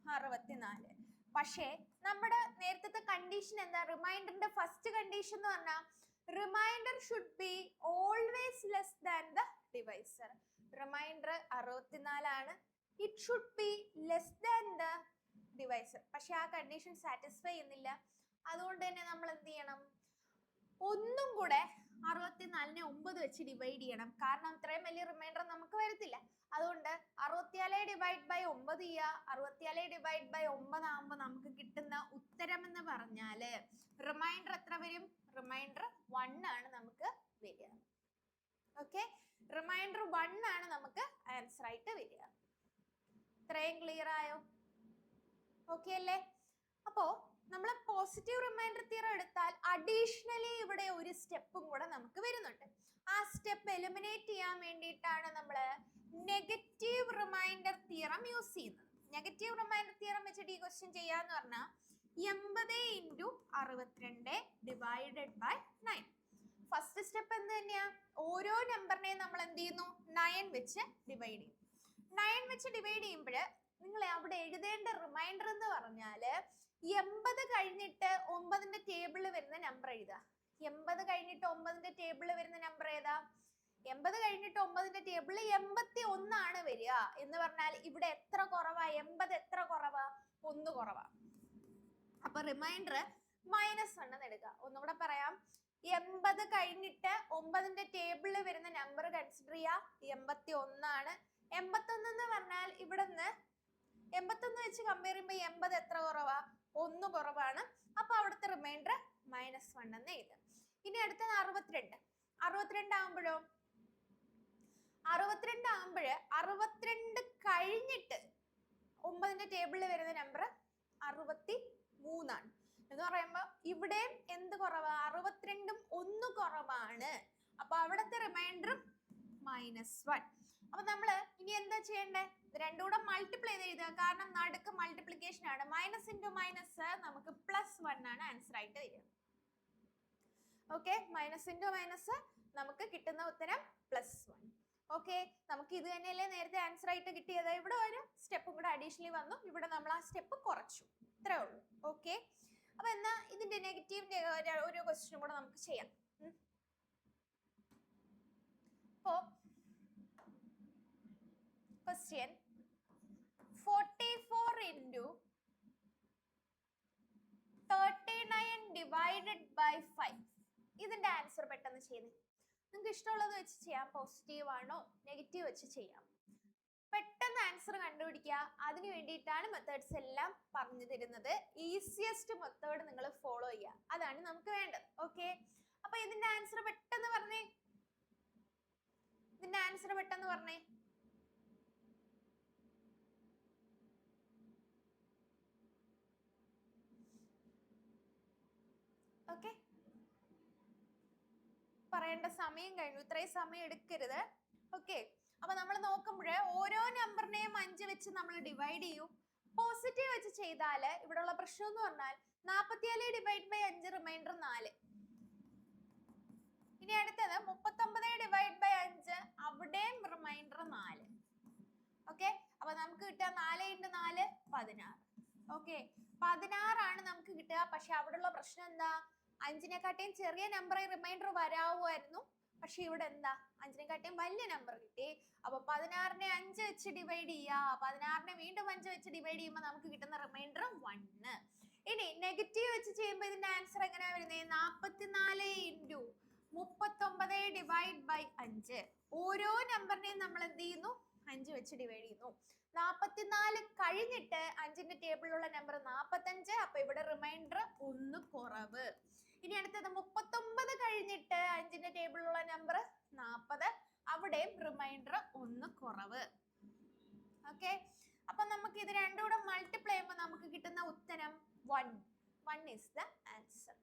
64. പക്ഷേ നമ്മുടെ നേരത്തെ കണ്ടീഷൻ എന്താ? റിമൈൻഡറിന്റെ ഫസ്റ്റ് കണ്ടീഷൻ എന്ന് പറഞ്ഞാൽ remainder should be always less than the divisor. Remainder 64 ആണ്. It should be less than the divisor. പക്ഷെ ആ കണ്ടീഷൻ സാറ്റിസ്ഫൈ ചെയ്യുന്നില്ല. അതുകൊണ്ട് തന്നെ നമ്മൾ എന്ത് ചെയ്യണം? ഒന്നും കൂടെ 64നെ 9 വെച്ച് ഡിവൈഡ് ചെയ്യണം. കാരണം ഇത്രയും വലിയ റിമൈൻഡർ നമുക്ക് വരത്തില്ല. അതുകൊണ്ട് 64 ഡിവൈഡ് ബൈ 9 ചെയ്യുക. 64 ഡിവൈഡ് ബൈ 9 ആകുമ്പോൾ നമുക്ക് കിട്ടുന്ന ഉത്തരം എന്ന് പറഞ്ഞാല് റിമൈൻഡർ എത്ര വരും? റിമൈൻഡർ 1 ആണ് നമുക്ക് വരിക. ഓക്കെ, റിമൈൻഡർ 1 ആണ് നമുക്ക് ആൻസർ ആയിട്ട് വരിക. ഇത്രയും ക്ലിയർ ആയോ? ഓക്കെ അല്ലേ? അപ്പോ നമ്മൾ പോസിറ്റീവ് റിമൈൻഡർ തിയറം എടുത്താൽ അഡീഷണലി ഇവിടെ ഒരു സ്റ്റെപ്പും കൂടെ നമുക്ക് വരുന്നുണ്ട്. ആ സ്റ്റെപ്പ് എലിമിനേറ്റ് ചെയ്യാൻ വേണ്ടിയിട്ടാണ് നമ്മൾ നെഗറ്റീവ് റിമൈൻഡർ തിയറം യൂസ് ചെയ്യുന്നത്. നെഗറ്റീവ് റിമൈൻഡർ തിയറം വെച്ചിട്ട് ഈ ക്വസ്റ്റ്യൻ ചെയ്യാന്ന് പറഞ്ഞാൽ 80 × 62 ഡിവൈഡഡ് ബൈ 9. ഫസ്റ്റ് സ്റ്റെപ്പ് എന്ത് തന്നെയാ? ഓരോ നമ്പറിനെയും നമ്മൾ എന്ത് ചെയ്യുന്നു? 9 വെച്ച് ഡിവൈഡ് ചെയ്യും. 9 വെച്ച് ഡിവൈഡ് ചെയ്യുമ്പോൾ നിങ്ങൾ അവിടെ എഴുതേണ്ട റിമൈൻഡർ എന്ന് പറഞ്ഞാല് 80 കഴിഞ്ഞിട്ട് 9ന്റെ ടേബിളിൽ വരുന്ന നമ്പർ എഴുതുക. 80 കഴിഞ്ഞിട്ട് 9ന്റെ ടേബിളിൽ വരുന്ന നമ്പർ ഏതാ? 80 കഴിഞ്ഞിട്ട് 9ന്റെ ടേബിളിൽ 81 ആണ് വരിക. എന്ന് പറഞ്ഞാൽ ഇവിടെ എത്ര കുറവാ? 80 എത്ര കുറവാ? 1 കുറവാ. അപ്പൊ റിമൈൻഡർ -1 എന്ന് എടുക്കുക. ഒന്നുകൂടെ പറയാം. 80 കഴിഞ്ഞിട്ട് 9ന്റെ ടേബിളിൽ വരുന്ന നമ്പർ കൺസിഡർ ചെയ്യുക. 81 ആണ്. 81 എന്ന് പറഞ്ഞാൽ ഇവിടുന്ന് 81 വെച്ച് കമ്പയർ ചെയ്യുമ്പോൾ 80 എത്ര കുറവാ? 1 കുറവാണ്. അപ്പൊ അവിടുത്തെ റിമൈൻഡർ -1 എന്ന് എഴുതാം. ഇനി അടുത്തത് 62. 62 ആകുമ്പോഴോ? 62 കഴിഞ്ഞിട്ട് 9ന്റെ ടേബിളിൽ വരുന്ന നമ്പർ 63 ആണ്. എന്ന് പറയുമ്പോ ഇവിടെ എന്ത് കുറവാ? 62ഉം 1 കുറവാണ്. അപ്പൊ അവിടുത്തെ റിമൈൻഡർ -1. അപ്പൊ നമ്മള് ഇനി എന്താ ചെയ്യണ്ടേ? രണ്ടും കൂടെ മൾട്ടിപ്ലൈ ചെയ്ത് എഴുതുക. കാരണം നടുക്ക് മൾട്ടിപ്ലിക്കേഷൻ ആണ്. മൈനസ് ഇൻറ്റു മൈനസ് നമുക്ക് +1 ആണ് ആൻസർ ആയിട്ട് വരിക. ഓക്കെ, മൈനസ് ഇൻറ്റു മൈനസ് നമുക്ക് കിട്ടുന്ന ഉത്തരം +1. ഓക്കെ, നമുക്ക് ഇത് തന്നെയല്ലേ നേരത്തെ ആൻസർ ആയിട്ട് കിട്ടിയത്. ഇവിടെ ഒരു സ്റ്റെപ്പും കൂടെ അഡീഷണലി വന്നു. ഇവിടെ നമ്മൾ ആ സ്റ്റെപ്പ് കുറച്ചു. ഇത്രേ ഉള്ളൂ. ഓക്കെ, അപ്പൊ എന്നാ ഇതിന്റെ നെഗറ്റീവിന്റെ ഒരു ക്വസ്റ്റ്യൻ കൂടെ നമുക്ക് ചെയ്യാം. അപ്പോ ക്വസ്റ്റ്യൻ 44 × 39 ഡിവൈഡഡ് ബൈ 5. ഇതിന്റെ ആൻസർ പെട്ടെന്ന് ചെയ്തേ. നിങ്ങൾക്ക് ഇഷ്ടമുള്ളത് വെച്ച് ചെയ്യാം. പോസിറ്റീവ് ആണോ നെഗറ്റീവ് വെച്ച് ചെയ്യാം. പെട്ടെന്ന് ആൻസർ കണ്ടുപിടിക്കുക. അതിന് വേണ്ടിയിട്ടാണ് മെത്തേഡ്സ് എല്ലാം പറഞ്ഞു തരുന്നത്. ഈസിയസ്റ്റ് മെത്തേഡ് നിങ്ങൾ ഫോളോ ചെയ്യുക, അതാണ് നമുക്ക് വേണ്ടത്. ഓക്കെ, അപ്പൊ ഇതിന്റെ ആൻസർ പെട്ടെന്ന് പറഞ്ഞേ. ഇതിന്റെ ആൻസർ പെട്ടെന്ന് പറഞ്ഞേ. ഓക്കെ, പറയേണ്ട സമയം കഴിഞ്ഞു. ഇത്രയും സമയം എടുക്കരുത്. ഓക്കെ, അപ്പൊ നമ്മൾ നോക്കുമ്പോഴേ ഓരോ നമ്പറിനെയും 5 വെച്ച് നമ്മൾ ഡിവൈഡ് ചെയ്യും. പോസിറ്റീവ് വെച്ച് ചെയ്താൽ ഇവിടെയുള്ള പ്രശ്നം എന്ന് പറഞ്ഞാൽ 44 ഡിവൈഡ് ബൈ 5 റിമൈൻഡർ 4. ഇനി അടുത്തത് 39 ഡിവൈഡ് ബൈ 5, അവിടെയും റിമൈൻഡർ 4. ഓക്കെ, അപ്പൊ നമുക്ക് കിട്ടുക 4 × 4 16. ഓക്കെ, 16 ആണ് നമുക്ക് കിട്ടുക. പക്ഷെ അവിടെയുള്ള പ്രശ്നം എന്താ, 5-നെക്കാട്ടിയും ചെറിയ നമ്പർ റിമൈൻഡർ വരാവുമായിരുന്നു. പക്ഷെ ഇവിടെ എന്താ, 5-നെക്കാട്ടിയും വലിയ നമ്പർ കിട്ടി. അപ്പൊ 16-നെ 5 വെച്ച് ഡിവൈഡ് ചെയ്യുക. 16-നെ വീണ്ടും 5 വെച്ച് ഡിവൈഡ് ചെയ്യുമ്പോൾ നമുക്ക് കിട്ടുന്ന റിമൈൻഡർ 1. ഇനി നെഗറ്റീവ് വെച്ച് ചെയ്യുമ്പോൾ ഇതിന്റെ ആൻസർ എങ്ങനെയാ വരുന്നത്, 44 × 39 ഡിവൈഡ് ബൈ 5. ഓരോ നമ്പറിനെയും നമ്മൾ എന്ത് ചെയ്യുന്നു, 5 വെച്ച് ഡിവൈഡ് ചെയ്യുന്നു. 44 കഴിഞ്ഞിട്ട് 5ന്റെ ടേബിളിലുള്ള നമ്പർ 45. അപ്പൊ ഇവിടെ റിമൈൻഡർ 1 കുറവ്. ഇനി അടുത്തത് 39 കഴിഞ്ഞിട്ട് 5ന്റെ ടേബിളിലുള്ള നമ്പർ 40. അവിടെയും റിമൈൻഡർ 1 കുറവ്. ഓക്കെ, അപ്പൊ നമുക്ക് ഇത് രണ്ടും കൂടെ മൾട്ടിപ്ലൈ ചെയ്യുമ്പോൾ നമുക്ക് കിട്ടുന്ന ഉത്തരം 1. 1 ഈസ് ദ ആൻസർ.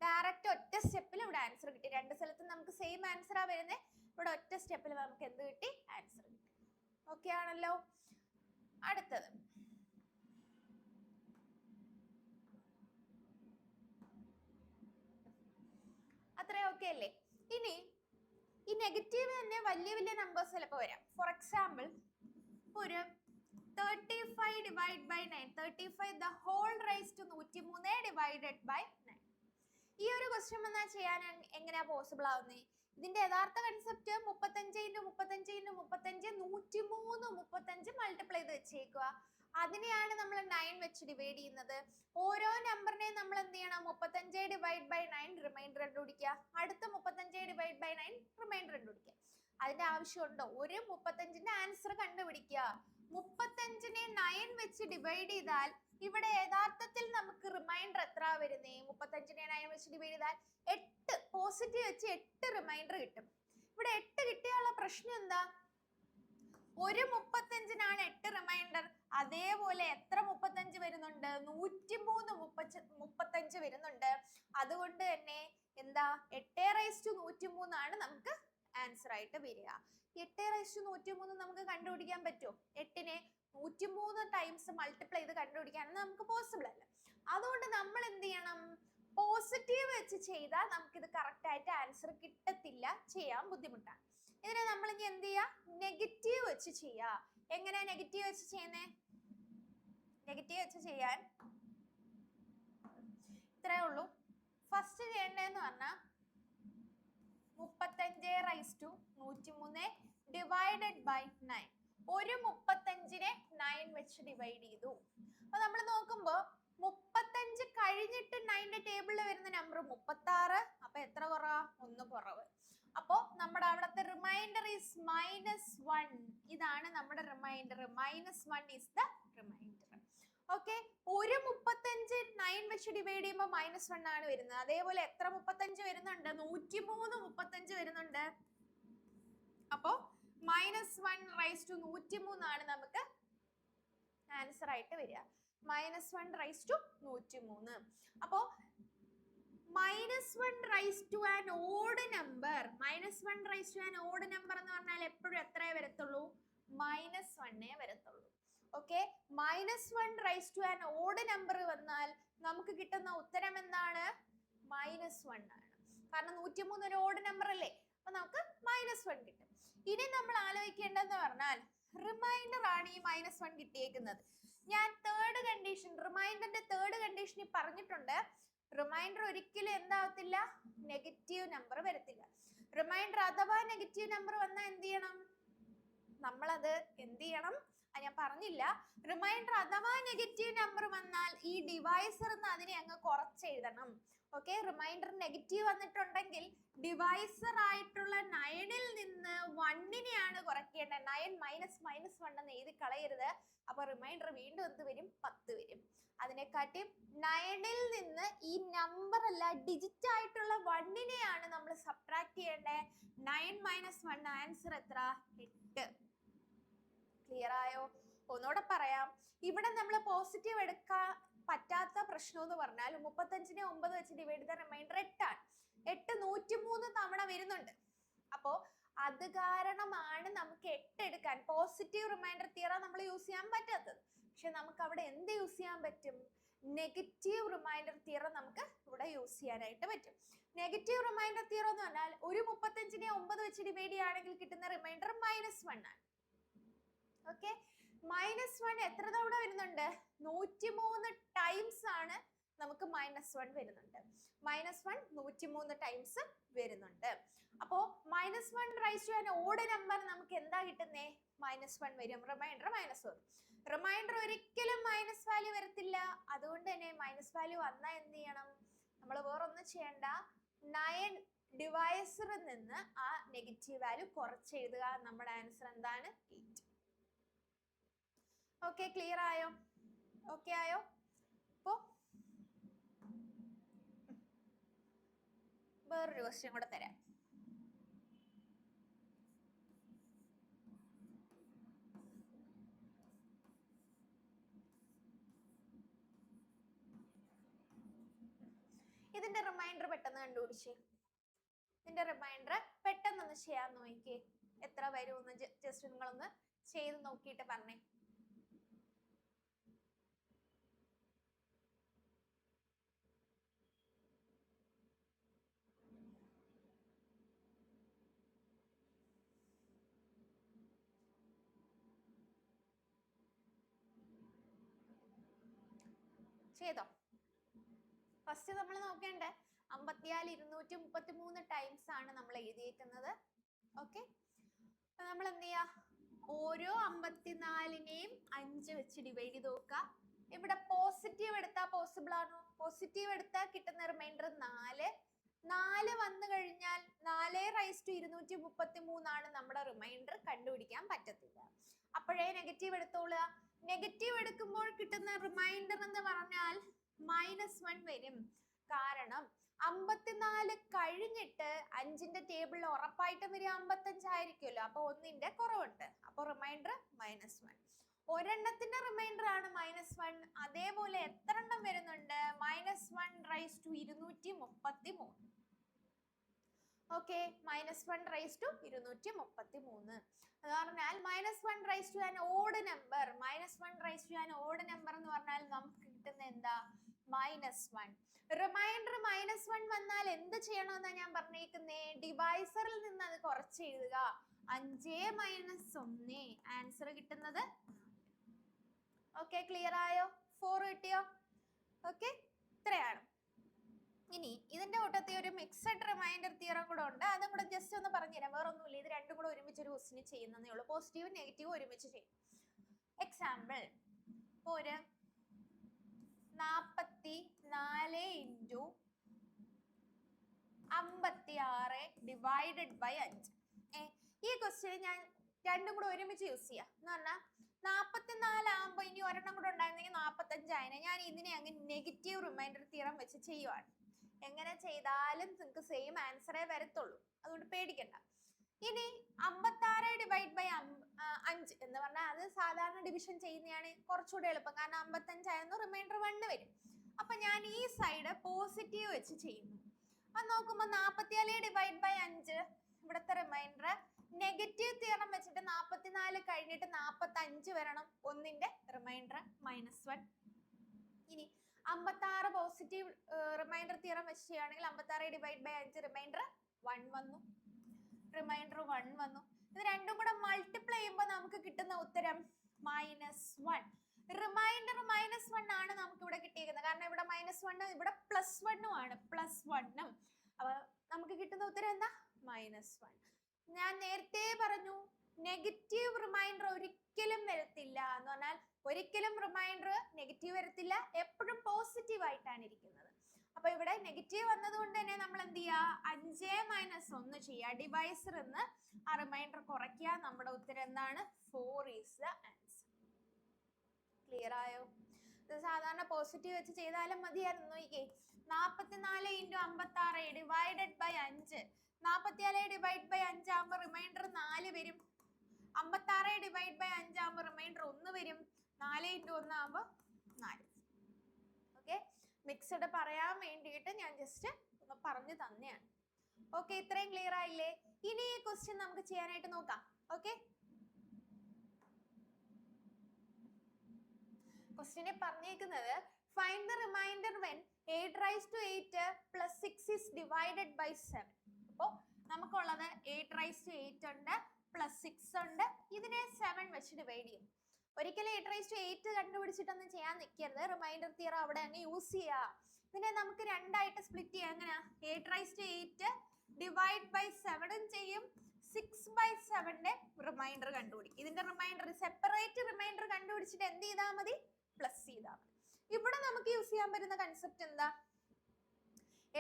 ഡയറക്റ്റ് ഒറ്റ സ്റ്റെപ്പിൽ ഇവിടെ ആൻസർ കിട്ടി. രണ്ട് സ്ഥലത്തും നമുക്ക് സെയിം ആൻസർ ആ വരുന്നത്. ഇവിടെ ഒറ്റ സ്റ്റെപ്പിൽ നമുക്ക് എന്ത് കിട്ടി, ആൻസർ കിട്ടി. ഓക്കെ ആണല്ലോ. അടുത്തത് അത്രയും ഓക്കെ അല്ലേ. ഇനി ഈ നെഗറ്റീവ് തന്നെ വലിയ വലിയ നമ്പേഴ്സ് ചിലപ്പോൾ വരാം. ഫോർ എക്സാമ്പിൾ ഒരു 35 divide by 9, 35 the whole raise to 103 divided by 9. ഈ ഒരു ക്വസ്റ്റ്യൻ വന്നാൽ ചെയ്യാൻ എങ്ങനെയാ പോസിബിൾ ആവുന്നത്? ഇതിന്റെ യഥാർത്ഥ കൺസെപ്റ്റ് 35 × 35 × 35 103 35 മൾട്ടിപ്ലൈ ചെയ്ത് വെച്ചേക്കുക. അതിനെയാണ് നമ്മൾ 9 വെച്ച് ഡിവൈഡ് ചെയ്യുന്നത്. ഓരോ നമ്പറിനെയും നമ്മൾ എന്ത് ചെയ്യണം, 35 ഡിവൈഡ് ബൈ 9 റിമൈൻഡർ കണ്ടുപിടിക്കുക. അടുത്ത 35 ഡിവൈഡ് ബൈ 9 റിമൈൻഡർ കണ്ടുപിടിക്കുക. അതിന്റെ ആവശ്യമുണ്ടോ? ഒരു 35ന്റെ ആൻസർ കണ്ടുപിടിക്കുക. 35നെ 9 വെച്ച് ഡിവൈഡ് ചെയ്താൽ ഇവിടെ യഥാർത്ഥത്തിൽ നമുക്ക് റിമൈൻഡർ എത്ര വരുന്നേ, 35നെ 9 വെച്ച് ഡിവൈഡ് ചെയ്താൽ 8. പോസിറ്റീവ് വെച്ച് 8 റിമൈൻഡർ കിട്ടും. ഇവിടെ 8 കിട്ടിയുള്ള പ്രശ്നം എന്താ, ഒരു 35നാണ് 8 റിമൈൻഡർ. അതേപോലെ എത്ര 35 വരുന്നുണ്ട്, 103 35 വരുന്നുണ്ട്. അതുകൊണ്ട് തന്നെ എന്താ, 8⁻103 ആണ് നമുക്ക് ആൻസർ ആയിട്ട് വരിക. 8⁻103 നമുക്ക് കണ്ടുപിടിക്കാൻ പറ്റുമോ? 8നെ 103 ടൈംസ് മൾട്ടിപ്ലൈ ചെയ്ത് കണ്ടുപിടിക്കാൻ നമുക്ക് പോസിബിൾ അല്ല. അതുകൊണ്ട് നമ്മൾ എന്ത് ചെയ്യണം, പോസിറ്റീവ് വെച്ച് ചെയ്താൽ നമുക്കിത് കറക്റ്റ് ആയിട്ട് ആൻസർ കിട്ടത്തില്ല, ചെയ്യാൻ ബുദ്ധിമുട്ടാണ്. ഇതിനെ നമ്മൾ ഇനി എന്ത് ചെയ്യാ, നെഗറ്റീവ് വെച്ച് ചെയ്യാ. എങ്ങനെയാ നെഗറ്റീവ് വെച്ച് ചെയ്യുന്നേ? നെഗറ്റീവ് വെച്ച് ചെയ്യാൻ ഇത്രേ ഉള്ളൂ. ഫസ്റ്റ് ചെയ്യേണ്ടതെന്ന് പറഞ്ഞാൽ 35⁻103 ഡിവൈഡഡ് ബൈ 9. ഒരു 35നെ 9 വെച്ച് ഡിവൈഡ് ചെയ്തു. അപ്പൊ നമ്മൾ നോക്കുമ്പോ 35 കഴിഞ്ഞിട്ട് 9ന്റെ ടേബിളിൽ വരുന്ന നമ്പർ 36. അപ്പൊ എത്ര കുറവാ, 1 കുറവ്. അപ്പോ നമ്മുടെ അവിടുത്തെ റിമൈൻഡർ ഈസ് -1. ഇതാണ് നമ്മുടെ remainder. -1 is the remainder. Okay, ഒരു 35 9 വെച്ച് ഡിവൈഡ് ചെയ്യുമ്പോൾ -1 ആണ് വരുന്നത്. അതേപോലെ എത്ര 35 വരുന്നുണ്ട്, 103 35 വരുന്നുണ്ട്. അപ്പോ -1⁻103 ആണ് നമുക്ക് ആൻസർ ആയിട്ട് വരിക. -1⁻103. അപ്പോ -1 ഓഡ് നമ്പർ. -1 ഓഡ് നമ്പർ എന്ന് പറഞ്ഞാൽ എപ്പോഴും എത്രയേ വരത്തുള്ളൂ, -1 വരത്തുള്ളൂ. ഓക്കെ, -1 ഓഡ് നമ്പർ വന്നാൽ നമുക്ക് കിട്ടുന്ന ഉത്തരം എന്താണ്, -1 ആണ്. കാരണം 103 ഒരു ഓഡ് നമ്പർ അല്ലേ, അപ്പൊ നമുക്ക് -1 കിട്ടും. ഇനി നമ്മൾ ആലോചിക്കേണ്ടതെന്ന് പറഞ്ഞാൽ റിമൈൻഡർ ആണ് ഈ -1 കിട്ടിയേക്കുന്നത്. ഞാൻ തേർഡ് കണ്ടീഷൻ, റിമൈൻഡറിന്റെ തേർഡ് കണ്ടീഷനിൽ പറഞ്ഞിട്ടുണ്ട്, റിമൈൻഡർ ഒരിക്കലും എന്താവത്തില്ല, നെഗറ്റീവ് നമ്പർ വരത്തില്ല. റിമൈൻഡർ അഥവാ നെഗറ്റീവ് നമ്പർ വന്നാൽ എന്ത് ചെയ്യണം, നമ്മളത് എന്ത് ചെയ്യണം, ഞാൻ പറഞ്ഞില്ല. റിമൈൻഡർ അഥവാ നെഗറ്റീവ് നമ്പർ വന്നാൽ ഈ ഡിവൈസർ അതിനെ അങ്ങ് കുറച്ചെഴുതണം. ഓക്കെ, റിമൈൻഡർ നെഗറ്റീവ് വന്നിട്ടുണ്ടെങ്കിൽ ഡിവൈസർ ആയിട്ടുള്ള 9ൽ നിന്ന് 1നെയാണ് കുറയ്ക്കേണ്ടത്. 9 മൈനസ് മൈനസ് 1 എന്ന് എഴുതി കളയരുത്. അപ്പൊ റിമൈൻഡർ വീണ്ടും എന്ത് വരും? 10 വരും. അതിനെക്കാട്ടി 9ൽ നിന്ന് ഈ നമ്പർ അല്ല, ഡിജിറ്റ് ആയിട്ടുള്ള 1നെയാണ് നമ്മൾ സബ്ട്രാക്ട് ചെയ്യേണ്ടത്. 9 മൈനസ് 1 ആൻസർ എത്ര? 8. ക്ലിയർ ആയോ? ഒന്നുകൂടെ പറയാം. ഇവിടെ നമ്മൾ പോസിറ്റീവ് എടുക്കാൻ പറ്റാത്ത പ്രശ്നം എന്ന് പറഞ്ഞാൽ 35നെ 9 വെച്ച് ഡിവൈഡ് ചെയ്ത റിമൈൻഡർ 8 ആണ്. 8 103 തവണ വരുന്നുണ്ട്. അപ്പോ അത് കാരണമാണ് നമുക്ക് 8 എടുക്കാൻ പോസിറ്റീവ് റിമൈൻഡർ തിയറം നമ്മൾ യൂസ് ചെയ്യാൻ പറ്റാത്തത്. പക്ഷെ നമുക്ക് അവിടെ എന്ത് യൂസ് ചെയ്യാൻ പറ്റും? നെഗറ്റീവ് റിമൈൻഡർ തിയറം നമുക്ക് ഇവിടെ യൂസ് ചെയ്യാനായിട്ട് പറ്റും. നെഗറ്റീവ് റിമൈൻഡർ തിയറം എന്ന് പറഞ്ഞാൽ ഒരു 35നെ 9 വെച്ച് ഡിവൈഡ് ചെയ്യുകയാണെങ്കിൽ കിട്ടുന്ന റിമൈൻഡർ -1 ആണ്. ഓക്കെ, -1 എത്ര തവണ വരുന്നുണ്ട്? 103 ടൈംസ് ആണ് നമുക്ക് -1 വരുന്നുണ്ട്. -1 103 ടൈംസ് വരുന്നുണ്ട്. അപ്പോ -1 raise to an odd number നമുക്ക് എന്താ കിട്ടുന്നേ? -1 വരും. റിമൈൻഡർ -1. റിമൈൻഡർ ഒരിക്കലും മൈനസ് വാല്യൂ വരത്തില്ല. അതുകൊണ്ട് തന്നെ മൈനസ് വാല്യൂ വന്നാൽ എന്ത് ചെയ്യണം? നമ്മൾ വേറൊന്നും ചെയ്യണ്ട. 9 ഡിവൈസറിൽ നിന്ന് ആ നെഗറ്റീവ് വാല്യൂ കുറച്ചെഴുതുക. നമ്മുടെ ആൻസർ എന്താണ്? 8. ഓക്കെ, ക്ലിയർ ആയോ? ഓക്കെ ആയോ? അപ്പോ വേറൊരു ക്വസ്റ്റ്യൻ കൂടെ തരാം. ഇതിന്റെ റിമൈൻഡർ പെട്ടെന്ന് കണ്ടുപിടിച്ചേ. ഇതിന്റെ റിമൈൻഡർ പെട്ടെന്നൊന്ന് ചെയ്യാൻ നോക്കിക്കേ. എത്ര വരുമെന്ന് ജസ്റ്റ് നിങ്ങളൊന്ന് ചെയ്ത് നോക്കിയിട്ട് പറഞ്ഞേ. ചെയ്തോ? ഫസ്റ്റ് നമ്മൾ നോക്കേണ്ടേ 54 233 ടൈംസ് ആണ് നമ്മൾ എഴുതിയേക്കുന്നത്. ഓക്കെ, നമ്മൾ എന്ത് ചെയ്യാ? ഓരോ 54നെയും 5 വെച്ച് ഡിവൈഡ് ചെയ്ത് നോക്കുക. ഇവിടെ പോസിറ്റീവ് എടുത്താൽ പോസിബിൾ ആണോ? പോസിറ്റീവ് എടുത്താൽ കിട്ടുന്ന റിമൈൻഡർ 4. 4 വന്നു കഴിഞ്ഞാൽ 4 റൈസ് ടു 233 ആണ് നമ്മുടെ റിമൈൻഡർ. കണ്ടുപിടിക്കാൻ പറ്റത്തില്ല. അപ്പോഴേ നെഗറ്റീവ് എടുത്തോളുക. നെഗറ്റീവ് എടുക്കുമ്പോൾ കിട്ടുന്ന റിമൈൻഡർ എന്ന് പറഞ്ഞാൽ -1 വരും. കാരണം 54 കഴിഞ്ഞിട്ട് 5ന്റെ ടേബിളിൽ ഉറപ്പായിട്ടും വരിക 55 ആയിരിക്കുമല്ലോ. അപ്പൊ 1ന്റെ കുറവുണ്ട്. അപ്പൊ റിമൈൻഡർ -1. ഒരെണ്ണത്തിന്റെ റിമൈൻഡർ ആണ് -1. അതേപോലെ എത്ര എണ്ണം വരുന്നുണ്ട്? -1 raise to 233. Okay, -1 raise to 233 എന്ന് പറഞ്ഞാൽ -1 raise to an odd number. -1 raise to an odd number എന്ന് പറഞ്ഞാൽ നമുക്ക് കിട്ടുന്ന എന്താ? -1. റിമൈൻഡർ -1 വന്നാൽ എന്ത് ചെയ്യണമെന്നാ ഞാൻ പറഞ്ഞേക്കുന്നേ? ഡിവൈസറിൽ നിന്ന് അത് കുറച്ച് എഴുതുക. 5 - 1. ആൻസർ കിട്ടുന്നത്. ഓക്കെ, ക്ലിയർ ആയോ? 4 കിട്ടിയോ? ഓക്കെ, ഇത്രയാണ്. ഇനി ഇതിന്റെ കൂട്ടത്തിൽ ഒരു മിക്സഡ് റിമൈൻഡർ തിയറം കൂടെ ഉണ്ട്. അതും കൂടെ ജസ്റ്റ് ഒന്ന് പറഞ്ഞുതരാം. വേറെ ഒന്നുമില്ല, ഇത് രണ്ടും കൂടെ ഒരുമിച്ച് ഒരു ക്വസ്റ്റിന് ചെയ്യുന്നതേ ഉള്ളൂ. പോസിറ്റീവും നെഗറ്റീവും ഒരുമിച്ച് ചെയ്യും. എക്സാമ്പിൾ, ഒരു 44 × 56 ഡിവൈഡഡ് ബൈ 5. ഈ ക്വസ്റ്റ്യൻ ഞാൻ രണ്ടും കൂടെ ഒരുമിച്ച് യൂസ് ചെയ്യാം. എന്ന് പറഞ്ഞാൽ 44 ആകുമ്പോ ഇനി ഒരെണ്ണം കൂടെ ഉണ്ടായിരുന്നെങ്കിൽ 45 ആയനെ. ഞാൻ ഇതിനെ അങ്ങ് നെഗറ്റീവ് റിമൈൻഡർ തിയറം വെച്ച് ചെയ്യുവാണ്. എങ്ങനെ ചെയ്താലും നിങ്ങൾക്ക് സെയിം ആൻസറേ വരത്തുള്ളൂ. അതുകൊണ്ട് പേടിക്കണ്ട. ഇനി 56 ഡിവൈഡ് ബൈ 5 എന്ന് പറഞ്ഞാൽ അത് സാധാരണ ഡിവിഷൻ ചെയ്യുന്നതാണ് കുറച്ചുകൂടെ എളുപ്പം. കാരണം 55 ആയിരുന്നു, റിമൈൻഡർ 1 വരും. അപ്പൊ ഞാൻ ഈ സൈഡ് പോസിറ്റീവ് വെച്ച് ചെയ്യുന്നു. അപ്പൊ നോക്കുമ്പോ 44 ഡിവൈഡ് ബൈ 5 ഇവിടുത്തെ റിമൈൻഡർ നെഗറ്റീവ് തിയറം വെച്ചിട്ട് 44 കഴിഞ്ഞിട്ട് 45 വരണം. 1ന്റെ റിമൈൻഡർ -1. ഇനി 56 പോസിറ്റീവ് റിമൈൻഡർ തിയറം വെച്ച് ചെയ്യുകയാണെങ്കിൽ 56 ഡിവൈഡ് ബൈ 5 റിമൈൻഡർ 1 വന്നു. റിമൈൻഡർ 1 വന്നു. ഇത് രണ്ടും കൂടെ മൾട്ടിപ്ലൈ ചെയ്യുമ്പോൾ നമുക്ക് കിട്ടുന്ന ഉത്തരം -1. റിമൈൻഡർ -1 ആണ് നമുക്ക് ഇവിടെ കിട്ടിയിരിക്കുന്നത്. കാരണം ഇവിടെ -1 ഇവിടെ +1 ആണ്. +1. അപ്പൊ നമുക്ക് കിട്ടുന്ന ഉത്തരം എന്താ? -1. ഞാൻ നേരത്തെ പറഞ്ഞു നെഗറ്റീവ് റിമൈൻഡർ ഒരിക്കലും വരത്തില്ല എന്ന് പറഞ്ഞാൽ ഒരിക്കലും റിമൈൻഡർ നെഗറ്റീവ് വരത്തില്ല. എപ്പോഴും പോസിറ്റീവ് ആയിട്ടാണ് ഇരിക്കുന്നത്. അപ്പൊ ഇവിടെ നെഗറ്റീവ് വന്നതുകൊണ്ട് തന്നെ നമ്മൾ എന്ത് ചെയ്യാ 5 - 1 ചെയ്യാ. ഡിവൈസർ എന്ന് ആ റിമൈൻഡർ കുറയ്ക്കുക. നമ്മുടെ ഉത്തരം എന്താണ്? 4 is the answer. ക്ലിയർ ആയോ? ഇത് സാധാരണ പോസിറ്റീവ് വെച്ച് ചെയ്താലും മതിയായിരുന്നു. നോക്കിക്കേ, 44 × 56 ഡിവൈഡഡ് ബൈ 5. 44 ഡിവൈഡ് ബൈ 5 ആകുമ്പോൾ റിമൈൻഡർ 4 വരും. 56 ഡിവൈഡ് ബൈ 5 ആകുമ്പോൾ റിമൈൻഡർ 1 വരും. 4 × 1 ആകുമ്പോൾ 4. ഓക്കെ, മിക്സഡ് പറയാൻ വേണ്ടിയിട്ട് ഞാൻ ജസ്റ്റ് ഒന്ന് പറഞ്ഞു തന്നെയാണ്. ഓക്കെ, ഇത്രയും ക്ലിയർ ആയില്ലേ? ഇനി ഈ ക്വസ്റ്റ്യൻ നമുക്ക് ചെയ്യാനായിട്ട് നോക്കാം. ഓക്കെ, ക്വസ്റ്റ്യനെ പറഞ്ഞേക്കുന്നത് find the reminder when 8⁻8 + 6 is divided by 7. അപ്പോൾ നമുക്കുള്ളത് 8⁻8 ഉണ്ട് പ്ലസ് 6 ഉണ്ട്. ഇതിനെ 7 വെച്ച് ഡിവൈഡ് ചെയ്യും. ഒരിക്കലും 8⁻8 കണ്ടുപിടിച്ചിട്ടൊന്നും ചെയ്യാൻ നിൽക്കരുത്. റിമൈൻഡർ തിയറം അവിടെ അങ്ങ് യൂസ് ചെയ്യുക. ഇതിനെ നമുക്ക് രണ്ടായിട്ട് സ്പ്ലിറ്റ് ചെയ്യാം. എങ്ങനെയാ? 8⁻8 ഡിവൈഡ് ബൈ 7 ചെയ്യും. 6/7 റിമൈൻഡർ കണ്ടുപിടിക്കും. ഇതിന്റെ റിമൈൻഡർ സെപ്പറേറ്റ് റിമൈൻഡർ കണ്ടുപിടിച്ചിട്ട് എന്ത് ചെയ്താൽ മതി? പ്ലസ് ചെയ്താൽ മതി. ഇവിടെ നമുക്ക് യൂസ് ചെയ്യാൻ പറ്റുന്ന കൺസെപ്റ്റ് എന്താ?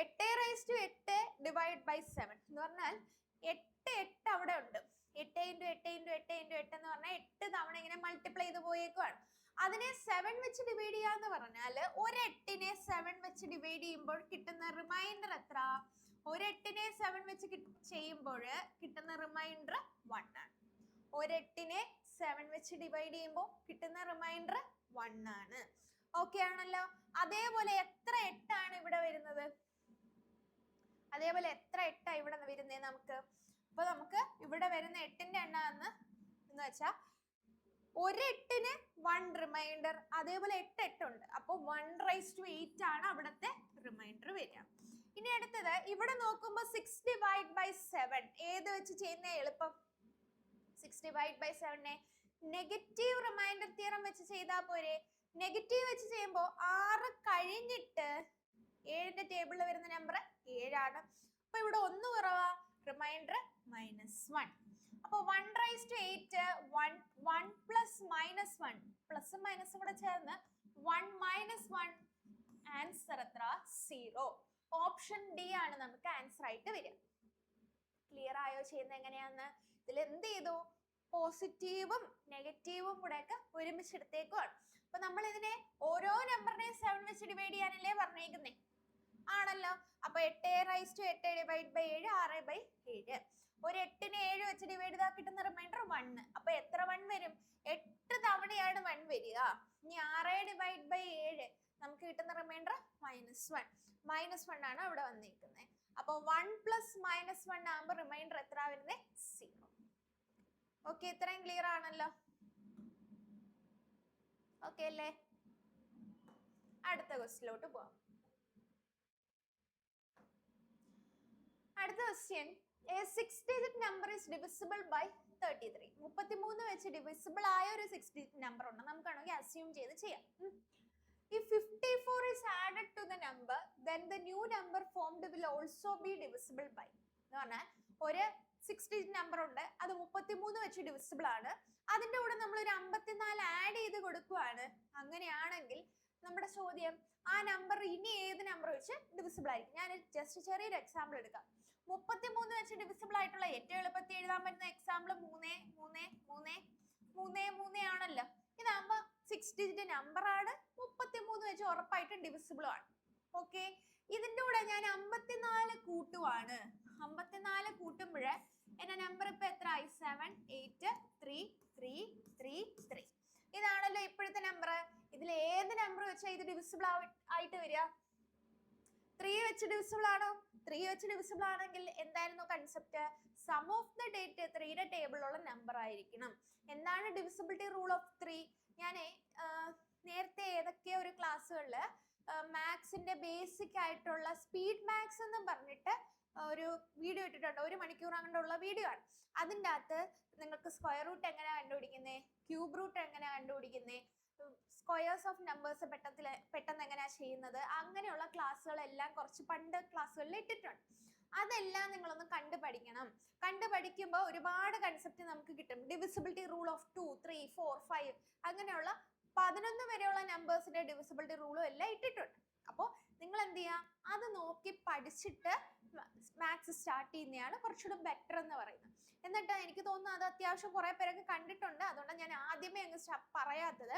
8⁻8 ഡിവൈഡ് ബൈ 7 എന്ന് പറഞ്ഞാൽ 8 അവിടെ ഉണ്ട്. 8 × 8 × 8 × 8 എന്ന് പറഞ്ഞാൽ 8 തവണ ഇങ്ങനെ മൾട്ടിപ്ലൈ ചെയ്ത് പോയേക്കുവാണ്. അതിനെ 7 വെച്ച് ഡിവൈഡ് ചെയ്യാന്ന് പറഞ്ഞാൽ ഒരു 8നെ 7 വെച്ച് ഡിവൈഡ് ചെയ്യുമ്പോൾ കിട്ടുന്ന റിമൈൻഡർ എത്ര? ഒരു 8നെ 7 വെച്ച് ചെയ്യുമ്പോൾ കിട്ടുന്ന റിമൈൻഡർ 1 ആണ്. ഒരു 8നെ 7 വെച്ച് ഡിവൈഡ് ചെയ്യുമ്പോൾ കിട്ടുന്ന റിമൈൻഡർ 1 ആണ്. ഓക്കെ ആണല്ലോ? അതേപോലെ എത്ര 8 ആണ് ഇവിടെ വരുന്നത്? അതേപോലെ എത്ര 8 ആണ് ഇവിടെ വരുന്നത് നമുക്ക്? അപ്പൊ നമുക്ക് ഇവിടെ വരുന്ന 8ന്റെ എണ്ണം എന്ന് വെച്ചാൽ ഒരു 8ന് 1 റിമൈൻഡർ. അതേപോലെ 8 ഉണ്ട്. അപ്പൊ 1⁻8 ആണ് അവിടുത്തെ റിമൈൻഡർ വരിക. ഇനി അടുത്തത് ഇവിടെ നോക്കുമ്പോ 6 ഡിവൈഡ് ബൈ 7 ഏത് വെച്ച് ചെയ്യുന്ന എളുപ്പം? 6 divide by 7 negative remainder theorem വെച്ച് ചെയ്താൽ പോരെ? നെഗറ്റീവ് വെച്ച് ചെയ്യുമ്പോൾ 6 കഴിഞ്ഞിട്ട് 7ന്റെ ടേബിളിൽ വരുന്ന നമ്പർ 7 ആണ്. അപ്പൊ ഇവിടെ 1 കുറവാ, റിമൈൻഡർ -1. അപ്പൊ 1⁻8 1 പ്ലസ് -1 പ്ലസും മൈനസും കൂടെ ചേർന്ന് 1 - 1 ആൻസർ എത്ര? 0. ഓപ്ഷൻ ഡി ആണ് നമുക്ക് ആൻസർ ആയിട്ട് വരിക. ക്ലിയർ ആയോ ചെയ്യുന്നത് എങ്ങനെയാന്ന്? ഇതിൽ എന്ത് ചെയ്തു? പോസിറ്റീവും നെഗറ്റീവും കൂടെ ഒക്കെ ഒരുമിച്ച് എടുത്തേക്കുവാണ്. അപ്പൊ നമ്മൾ ഇതിനെ ഓരോ നമ്പറിനെ 7 വെച്ച് ഡിവൈഡ് ചെയ്യാനല്ലേ പറഞ്ഞേക്കുന്നേ? ആണല്ലോ. അപ്പൊ 8⁻8 ഡിവൈഡ് ബൈ 7 6/7. ഒരു 8നെ 7 വെച്ച് ഡിവൈഡ് ചെയ്താൽ കിട്ടുന്ന റിമൈൻഡർ 1. അപ്പൊ എത്ര 1 വരും? 8 തവണയാണ് 1 വരിക. ഇനി 6 ഡിവൈഡ് ബൈ 7 നമുക്ക് കിട്ടുന്ന റിമൈൻഡർ -1. -1 ആണ് അവിടെ വന്നിരിക്കുന്നത്. അപ്പൊ 1 + -1 ആകുമ്പോൾ റിമൈൻഡർ എത്ര വരുന്നത്? 0. ഓക്കെ, ഇത്രയും ക്ലിയർ ആണല്ലോ? ഓക്കെ അല്ലേ? അടുത്ത ക്വസ്റ്റ്യനിലോട്ട് പോവാം. അടുത്ത question, a 6-digit number is divisible by 33. 33 വെച്ച് ഡിവിസിബിൾ ആയ ഒരു 6-digit നമ്പർ ഉണ്ട്. നമുക്കാണെങ്കിൽ അസ്യൂം ചെയ്ത് ചെയ്യാം. If 54 is added to the number, then the new number formed will also be divisible by. എന്ന് പറഞ്ഞാൽ ഒരു 6-digit നമ്പർ ഉണ്ട്, അത് 33 വെച്ച് ഡിവിസിബിൾ ആണ്. അതിന്റെ കൂടെ നമ്മൾ ഒരു 54 ആഡ് ചെയ്ത് കൊടുക്കുവാണ്. അങ്ങനെയാണെങ്കിൽ നമ്മുടെ ചോദ്യം, ആ നമ്പർ ഇനി ഏത് നമ്പർ വെച്ച് ഡിവിസിബിൾ ആയിരിക്കും? ഞാൻ ജസ്റ്റ് ചെറിയൊരു എക്സാമ്പിൾ എടുക്കാം. 33 വെച്ച് ഡിവിസിബിൾ ആയിട്ടുള്ള ഏറ്റവും എളുപ്പത്തിൽ എഴുതാൻ പറ്റുന്ന എക്സാമ്പിൾ 3 3 3 3 3 ആണല്ലോ. ഇതാകുമ്പോ 6-digit നമ്പർ ആണ്. 33 വെച്ച് ഉറപ്പായിട്ടും ഡിവിസിബിൾ ആണ്. ഓക്കെ, ഇതിന്റെ കൂടെ ഞാൻ 54 കൂട്ടുവാണ്. 54 കൂട്ടുമ്പോൾ എന്റെ നമ്പർ ഇപ്പൊ എത്ര ആയി? 7 8 3 3 3 3. ഇതാണല്ലോ ഇപ്പോഴത്തെ നമ്പർ. ഇതിൽ ഏത് നമ്പർ വെച്ചാൽ ഇത് ഡിവിസിബിൾ ആയിട്ട് വരിക? 3 വെച്ച് ഡിവിസിബിൾ ആണോ? 3 വെച്ച് ഡിവിസിബിൾ ആണെങ്കിൽ എന്തായിരുന്നു കൺസെപ്റ്റ്? സം ഓഫ് ദ ഡേറ്റ് 3യുടെ ടേബിളിലുള്ള നമ്പർ ആയിരിക്കണം. എന്താണ് ഡിവിസിബിലിറ്റി റൂൾ ഓഫ് 3? ഞാൻ നേരത്തെ ഏതൊക്കെയോ ഒരു ക്ലാസ്സുകളിൽ മാത്സിന്റെ ബേസിക് ആയിട്ടുള്ള സ്പീഡ് മാത്സ് എന്ന് പറഞ്ഞിട്ട് ഒരു വീഡിയോ ഇട്ടിട്ടുണ്ട്. 1 മണിക്കൂർ അങ്ങനെയുള്ള വീഡിയോ ആണ്. അതിൻ്റെ അകത്ത് നിങ്ങൾക്ക് സ്ക്വയർ റൂട്ട് എങ്ങനെ കണ്ടുപിടിക്കുന്നത്, ക്യൂബ് റൂട്ട് എങ്ങനെ കണ്ടുപിടിക്കുന്നത്, സ്ക്വയേഴ്സ് ഓഫ് നമ്പേഴ്സ് പെട്ടെന്ന് എങ്ങനെയാ ചെയ്യുന്നത്, അങ്ങനെയുള്ള ക്ലാസ്സുകളെല്ലാം കുറച്ച് പണ്ട് ക്ലാസ്സുകളിൽ ഇട്ടിട്ടുണ്ട്. അതെല്ലാം നിങ്ങളൊന്ന് കണ്ടുപഠിക്കണം. കണ്ടുപഠിക്കുമ്പോൾ ഒരുപാട് കൺസെപ്റ്റ് നമുക്ക് കിട്ടും. ഡിവിസിബിലിറ്റി റൂൾ ഓഫ് 2 3 4 5 അങ്ങനെയുള്ള 11 വരെയുള്ള നമ്പേഴ്സിന്റെ ഡിവിസിബിലിറ്റി റൂളും എല്ലാം ഇട്ടിട്ടുണ്ട്. അപ്പോൾ നിങ്ങൾ എന്ത് ചെയ്യുക, അത് നോക്കി പഠിച്ചിട്ട് മാത്സ് സ്റ്റാർട്ട് ചെയ്യുന്നതാണ് കുറച്ചുകൂടെ ബെറ്റർ എന്ന് പറയുന്നത്. എന്നിട്ട് എനിക്ക് തോന്നുന്നു അത് അത്യാവശ്യം കുറെ പേരൊക്കെ കണ്ടിട്ടുണ്ട്, അതുകൊണ്ടാണ് ഞാൻ ആദ്യമേ അങ്ങ് പറയാത്തത്.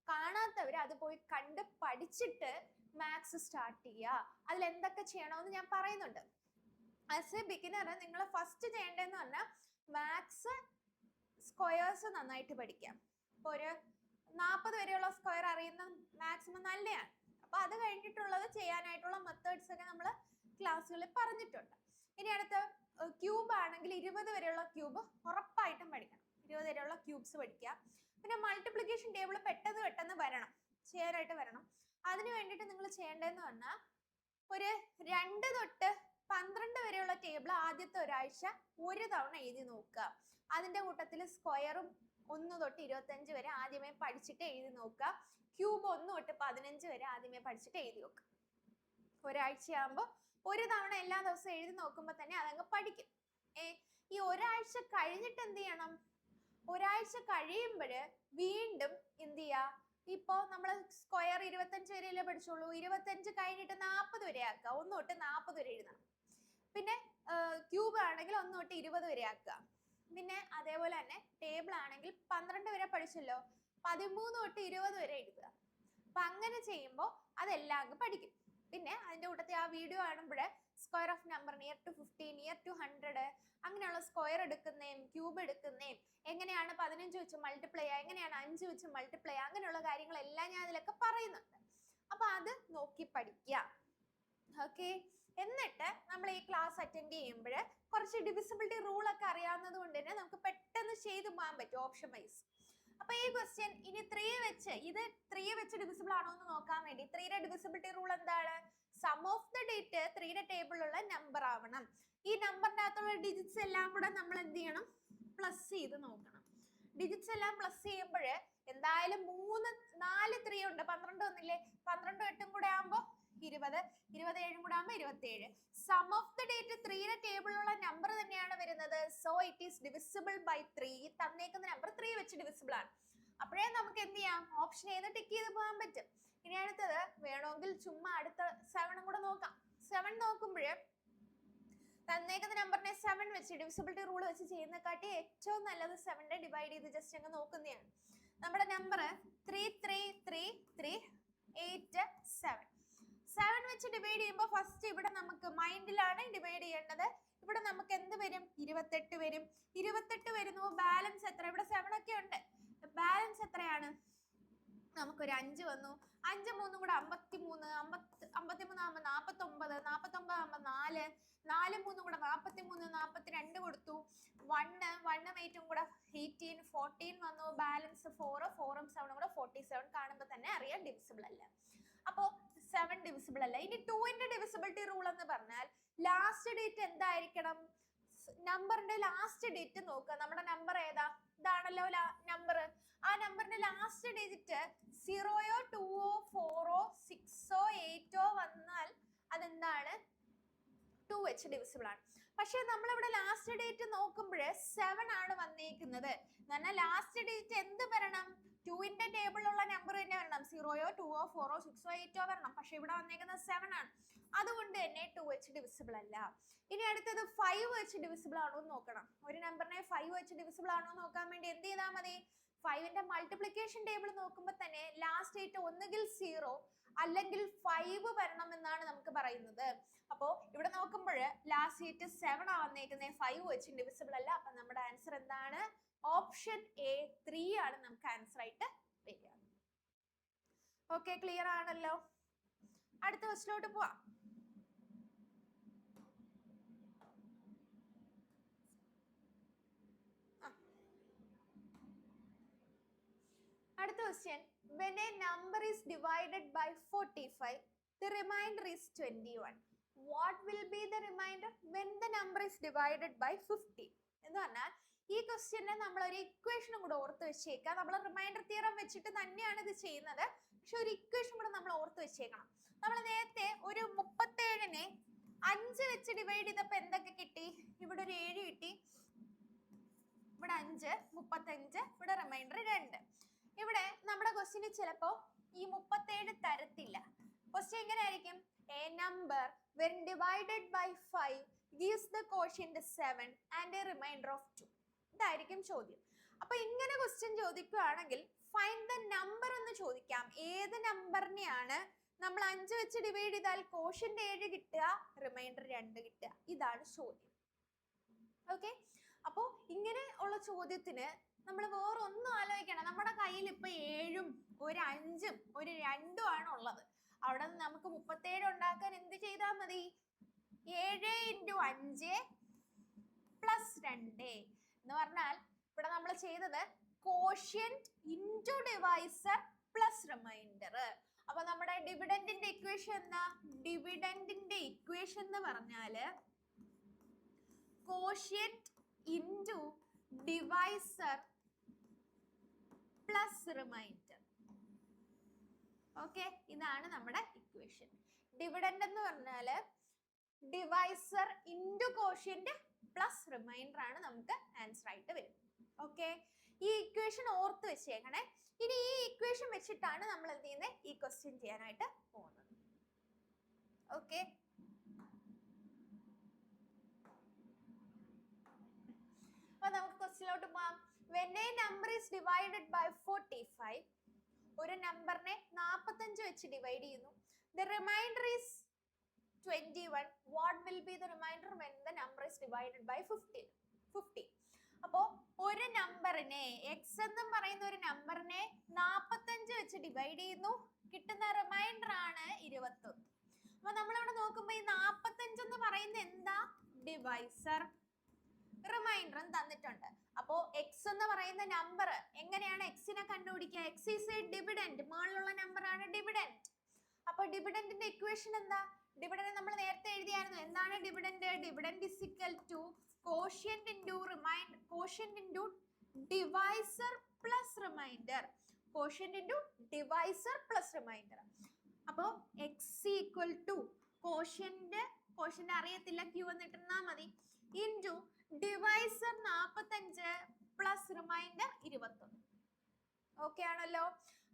കാണാത്തവർ അത് പോയി കണ്ട് പഠിച്ചിട്ട് മാത്സ് സ്റ്റാർട്ട് ചെയ്യുക. അതിൽ എന്തൊക്കെ ചെയ്യണമെന്ന് ഞാൻ പറയുന്നുണ്ട്. ആസ് എ ബിഗിനർ നിങ്ങൾ ഫസ്റ്റ് ചെയ്യേണ്ടതെന്ന് പറഞ്ഞാൽ മാത്സ് സ്ക്വയേഴ്സ് നന്നായിട്ട് പഠിക്കാം. ഇപ്പോൾ ഒരു 40 വരെയുള്ള സ്ക്വയർ അറിയുന്ന മാക്സിമം നല്ലതാണ്. അപ്പൊ അത് കഴിഞ്ഞിട്ടുള്ളത് ചെയ്യാനായിട്ടുള്ള മെത്തേഡ്സ് ഒക്കെ നമ്മൾ ക്ലാസ്സുകളിൽ പറഞ്ഞിട്ടുണ്ട്. ഇനി അടുത്ത ക്യൂബ് ആണെങ്കിൽ 20 വരെയുള്ള ക്യൂബ് ഉറപ്പായിട്ടും പഠിക്കണം. 20 വരെയുള്ള ക്യൂബ്സ് പഠിക്കുക. പിന്നെ മൾട്ടിപ്ലിക്കേഷൻ ടേബിൾ പെട്ടെന്ന് വരണം, ചെയ്യാനായിട്ട് വരണം. അതിന് വേണ്ടിയിട്ട് നിങ്ങൾ ചെയ്യേണ്ടതെന്ന് പറഞ്ഞാൽ ഒരു 2 തൊട്ട് 12 വരെയുള്ള ടേബിൾ ആദ്യത്തെ ഒരാഴ്ച ഒരു തവണ എഴുതി നോക്കുക. അതിന്റെ കൂട്ടത്തിൽ സ്ക്വയറും 1 തൊട്ട് 25 വരെ ആദ്യമേ പഠിച്ചിട്ട് എഴുതി നോക്കുക. ക്യൂബ് 1 തൊട്ട് 15 വരെ ആദ്യമേ പഠിച്ചിട്ട് എഴുതി നോക്കുക. ഒരാഴ്ചയാകുമ്പോൾ ഒരു തവണ എല്ലാ ദിവസവും എഴുതി നോക്കുമ്പോൾ തന്നെ അതങ്ങ് പഠിക്കും. ഈ ഒരാഴ്ച കഴിഞ്ഞിട്ട് എന്ത് ചെയ്യണം, ഒരാഴ്ച കഴിയുമ്പോൾ വീണ്ടും എന്ത് ചെയ്യുക, ഇപ്പോ നമ്മൾ സ്ക്വയർ 25 വരെയല്ലേ പഠിച്ചോളൂ, 25 കഴിഞ്ഞിട്ട് 40 വരെ ആക്കുക. 1 തൊട്ട് 40 വരെ എഴുതണം. പിന്നെ ക്യൂബ് ആണെങ്കിൽ 1 തൊട്ട് 20 വരെ ആക്കുക. പിന്നെ അതേപോലെ തന്നെ ടേബിൾ ആണെങ്കിൽ 12 വരെ പഠിച്ചല്ലോ, 13 തൊട്ട് 20 വരെ എഴുതുക. അപ്പൊ അങ്ങനെ ചെയ്യുമ്പോൾ അതെല്ലാം അങ്ങ് പഠിക്കും. പിന്നെ അതിന്റെ കൂട്ടത്തിൽ ആ വീഡിയോ കാണുമ്പോൾ square of number near to 15, near to 100 അങ്ങനെയുള്ള സ്ക്വയർ എടുക്കുന്നേം ക്യൂബ് എടുക്കുന്നേം, എങ്ങനെയാണ് 15 വെച്ച് മൾട്ടിപ്ലൈ ചെയ്യുക, എങ്ങനെയാണ് 5 വെച്ച് മൾട്ടിപ്ലൈ ചെയ്യുക, അങ്ങനെയുള്ള കാര്യങ്ങളെല്ലാം ഞാൻ അതിലൊക്കെ പറയുന്നുണ്ട്. അപ്പൊ അത് നോക്കി പഠിക്കുക. ഓക്കെ, എന്നിട്ട് നമ്മൾ ഈ ക്ലാസ് അറ്റൻഡ് ചെയ്യുമ്പോൾ കുറച്ച് ഡിവിസിബിലിറ്റി റൂൾ ഒക്കെ അറിയാവുന്നത് കൊണ്ട് തന്നെ നമുക്ക് പെട്ടെന്ന് ചെയ്തു പോകാൻ പറ്റും ഓപ്ഷൻ വൈസ്. അപ്പൊ ഈ ക്വസ്റ്റ്യൻ ഇനി 3 വെച്ച്, ഇത് 3 വെച്ച് ഡിവിസിബിൾ ആണോ എന്ന് നോക്കാൻ വേണ്ടി 3യുടെ ഡിവിസിബിലിറ്റി റൂൾ എന്താണ്? സം ഓഫ് ദ ഡേറ്റ് 3യുടെ ടേബിളിലുള്ള നമ്പർ ആവണം. ഈ നമ്പറിന്റെ അകത്തുള്ള ഡിജിറ്റ്സ് എല്ലാം കൂടെ നമ്മൾ എന്ത് ചെയ്യണം, പ്ലസ് ചെയ്ത് നോക്കണം. ഡിജിറ്റ്സ് എല്ലാം പ്ലസ് ചെയ്യുമ്പോൾ എന്തായാലും 4 3 ഉണ്ട്, 12 വന്നില്ലേ, 12 8 കൂടെ ആകുമ്പോൾ 20, 27 കൂടെ ആകുമ്പോൾ 27. സം ഓഫ് ദ ഡേറ്റ് 3യുടെ ടേബിളിലുള്ള നമ്പർ തന്നെയാണ് വരുന്നത്. So it is divisible by 3. തന്നേക്കുന്ന നമ്പർ 3 വെച്ച് ഡിവിസിബിൾ ആണ്. അപ്പോഴേ നമുക്ക് എന്ത് ചെയ്യാം, ഓപ്ഷൻ ഏത് ടിക്ക് ചെയ്ത് പോകാൻ പറ്റും. ഇനി അടുത്തത് വേണമെങ്കിൽ ചുമ്മാ അടുത്ത 7 കൂടെ നോക്കാം. 7 നോക്കുമ്പോൾ തന്നേക്കുന്ന നമ്പറിനെ 7 വെച്ച് ഡിവിസിബിലിറ്റി റൂൾ വെച്ച് ചെയ്യുന്നതിനെക്കാട്ടി ഏറ്റവും നല്ലത് 7 ഡിവൈഡ് ചെയ്ത് ജസ്റ്റ് അങ്ങ് നോക്കുന്നതാണ്. നമ്മുടെ നമ്പർ 3 3 3 3 8 7. 7 വെച്ച് ഡിവൈഡ് ചെയ്യുമ്പോൾ ഫസ്റ്റ് ഇവിടെ നമുക്ക് മൈൻഡിലാണ് ഡിവൈഡ് ചെയ്യേണ്ടത്. ഇവിടെ നമുക്ക് എന്ത് വരും, 28 വരും. 28 വരുന്നു, ബാലൻസ് എത്ര, ഇവിടെ 7 ഒക്കെ ഉണ്ട്, ബാലൻസ് എത്രയാണ്, നമുക്കൊരു 5 വന്നു. 5 3 കൂടെ 53, 53 ആകുമ്പോൾ 49, 49 ആകുമ്പോൾ 4, 4 3 കൂടെ 43, 42 കൊടുത്തു. 1 1 8 കൂടെ 18, 14 വന്നു. ബാലൻസ് 4, 4ഉം 7ഉം കൂടെ 47. കാണുമ്പോൾ തന്നെ അറിയാം ഡിവിസിബിൾ അല്ല. അപ്പോ 7 ഡിവിസിബിൾ അല്ല. ഇനി 2ന്റെ ഡിവിസിബിലിറ്റി റൂൾ എന്ന് പറഞ്ഞാൽ ലാസ്റ്റ് ഡേറ്റ് എന്തായിരിക്കണം, നമ്പറിന്റെ ലാസ്റ്റ് ഡേറ്റ് നോക്കുക. നമ്മുടെ നമ്പർ ഏതാ, ഇതാണല്ലോ നമ്പർ. ആ നമ്പറിന്റെ ലാസ്റ്റ് ഡിജിറ്റ് 0യോ 2ഓ 4ഓ 6ഓ 8ഓ വന്നാൽ അതെന്താണ്, 2 വെച്ച് ഡിവിസിബിൾ ആണ്. പക്ഷെ നമ്മളിവിടെ ലാസ്റ്റ് ഡേറ്റ് നോക്കുമ്പോൾ 7 ആണ് വന്നേക്കുന്നത്. എന്നാൽ ലാസ്റ്റ് ഡേറ്റ് എന്ത് വരണം, 2ന്റെ ടേബിളിലുള്ള നമ്പർ തന്നെ വരണം. 0യോ 2ഓ 4ഓ 6ഓ 8ഓ വരണം. പക്ഷെ ഇവിടെ വന്നേക്കുന്നത് 7 ആണ്. അതുകൊണ്ട് തന്നെ 2 വെച്ച് ഡിവിസിബിൾ അല്ല. ഇനി അടുത്തത് 5 വെച്ച് ഡിവിസിബിൾ ആണോ എന്ന് നോക്കണം. ഒരു നമ്പറിനെ 5 വെച്ച് ഡിവിസിബിൾ ആണോ എന്ന് നോക്കാൻ വേണ്ടി എന്ത് ചെയ്താൽ മതി, 5ന്റെ മൾട്ടിപ്ലിക്കേഷൻ ടേബിൾ നോക്കുമ്പോൾ തന്നെ ലാസ്റ്റ് ഡേറ്റ് ഒന്നുകിൽ 0 അല്ലെങ്കിൽ 5 വരണം എന്നാണ് നമുക്ക് പറയുന്നത്. അപ്പോ ഇവിടെ നോക്കുമ്പോൾ ലാസ്റ്റ് ഡേറ്റ് 7 ആ വന്നേക്കുന്നത്, 5 വെച്ച് ഡിവിസിബിൾ അല്ല. അപ്പൊ നമ്മുടെ ആൻസർ എന്താണ്, ഓപ്ഷൻ എ 3 ആണ് നമുക്ക് ആൻസർ ആയിട്ട് വരിക. ഓക്കെ, ക്ലിയർ ആണല്ലോ. അടുത്ത ക്വസ്റ്റിലോട്ട് പോവാം. അടുത്ത question, when a number is divided by 45 the remainder is 21, what will be the remainder when the number is divided by 50? എന്ന് പറഞ്ഞാൽ ഈ ക്വസ്റ്റ്യനെ നമ്മൾ ഒരു ഇക്വേഷനും കൂടെ ഓർത്ത് വെച്ചേക്കാം. നമ്മൾ റിമൈൻഡർ തിയറം വെച്ചിട്ട് തന്നെയാണ് ഇത് ചെയ്യുന്നത്, പക്ഷെ ഒരു ഇക്വേഷൻ കൂടെ നമ്മൾ ഓർത്ത് വെച്ചേക്കണം. നമ്മൾ നേരത്തെ ഒരു 37നെ 5 വെച്ച് ഡിവൈഡ് ചെയ്തപ്പോൾ എന്തൊക്കെ കിട്ടി, ഇവിടെ ഒരു 7 കിട്ടി, ഇവിടെ 5, 35, ഇവിടെ റിമൈൻഡർ 2. ഇവിടെ നമ്മുടെ ക്വസ്റ്റ്യന് ചിലപ്പോ ഈ 37 തരത്തില്ല. ക്വസ്റ്റ്യൻ എങ്ങനെ ആയിരിക്കും? A number when divided by 5 gives the quotient 7 and a remainder of 2. ഇതായിരിക്കും ചോദ്യം. അപ്പൊ ഇങ്ങനെ ക്വസ്റ്റ്യൻ ചോദിക്കുകയാണെങ്കിൽ ഫൈൻഡ് ദ നമ്പർ എന്ന് ചോദിക്കാം. ഏത് നമ്പറിനെയാണ് നമ്മൾ 5 വെച്ച് ഡിവൈഡ് ചെയ്താൽ കോഷ്യന്റ് 7 കിട്ടുക, റിമൈൻഡർ 2 കിട്ടുക? ഇതാണ് ചോദ്യം. ഓക്കെ, അപ്പോ ഇങ്ങനെ ഉള്ള ചോദ്യത്തിന് നമ്മൾ വേറെ ഒന്നും ആലോചിക്കണം. നമ്മുടെ കയ്യിൽ ഇപ്പൊ 7ഉം ഒരു 5ഉം ഒരു 2ഉം ആണ് ഉള്ളത്. അവിടെ നിന്ന് നമുക്ക് 37 ഉണ്ടാക്കാൻ എന്ത് ചെയ്താൽ മതി? 7 × 5 + 2 എന്ന് പറഞ്ഞാൽ ഇവിടെ നമ്മൾ ചെയ്തത് quotient into divisor plus reminder. അപ്പൊ നമ്മുടെ ഡിവിഡന്റിന്റെ ഇക്വേഷൻ എന്താ? ഡിവിഡന്റിന്റെ ഇക്വേഷൻ എന്ന് പറഞ്ഞാല് quotient into divisor plus remainder. Okay, ഇതാണ് നമ്മുടെ ഇക്വേഷൻ. ഡിവിഡന്റ് എന്ന് പറഞ്ഞാല് divisor into quotient plus reminder ആണ് നമുക്ക് ആൻസർ ആയിട്ട് വരുന്നത്. ഓക്കെ, ഈ ഇക്വേഷൻ ഓർത്ത് വെച്ചേക്കണേ. ഇനി ഈ ഇക്വേഷൻ വെച്ചിട്ടാണ് നമ്മൾ എന്ത് ചെയ്യുന്നത്? ഈ ക്വസ്റ്റ്യൻ ചെയ്യാനായിട്ട് പോകുന്നത്. ഓക്കെ, അപ്പൊ നമുക്ക് ക്വസ്റ്റ്യനിലോട്ട് പോകാം. When a number is divided by 45, ഒരു നമ്പറിനെ 45 വെച്ച് ഡിവൈഡ് ചെയ്യുന്നു. The remainder is 21. What will be the remainder when the number is divided by 50? അപ്പോ ഒരു നമ്പറിനെ x എന്ന് പറയുന്ന ഒരു നമ്പറിനെ 45 വെച്ച് ഡിവൈഡ് ചെയ്യുന്നു. കിട്ടുന്ന റിമൈൻഡർ ആണ് 21. അപ്പൊ നമ്മളിവിടെ നോക്കുമ്പോ ഈ 45 എന്ന് പറയുന്നത് എന്താ? ഡിവൈസർ. റിമൈൻഡറും തന്നിട്ടുണ്ട്. അപ്പോ x എന്ന് പറയുന്ന നമ്പർ എങ്ങനെയാണ് എക്സിനെ കണ്ടുപിടിക്കുക? x is a dividend. മുകളിലുള്ള നമ്പർ ആണ് ഡിവിഡന്റ്. അപ്പൊ ഡിവിഡന്റിന്റെ ഇക്വേഷൻ എന്താ? ഡിവിഡന്റ് നമ്മൾ നേരത്തെ എഴുതിയായിരുന്നു. എന്താണ് dividend? Dividend is equal to quotient into remainder, quotient into divisor plus remainder, quotient into divisor plus remainder. അപ്പോ x ഈക്വൽ ടു കോഷ്യന്റ് അറിയത്തില്ല, q എന്നിട്ടിരുന്നാ മതി, into divisor 45 plus remainder 21. Okay ആണല്ലോ.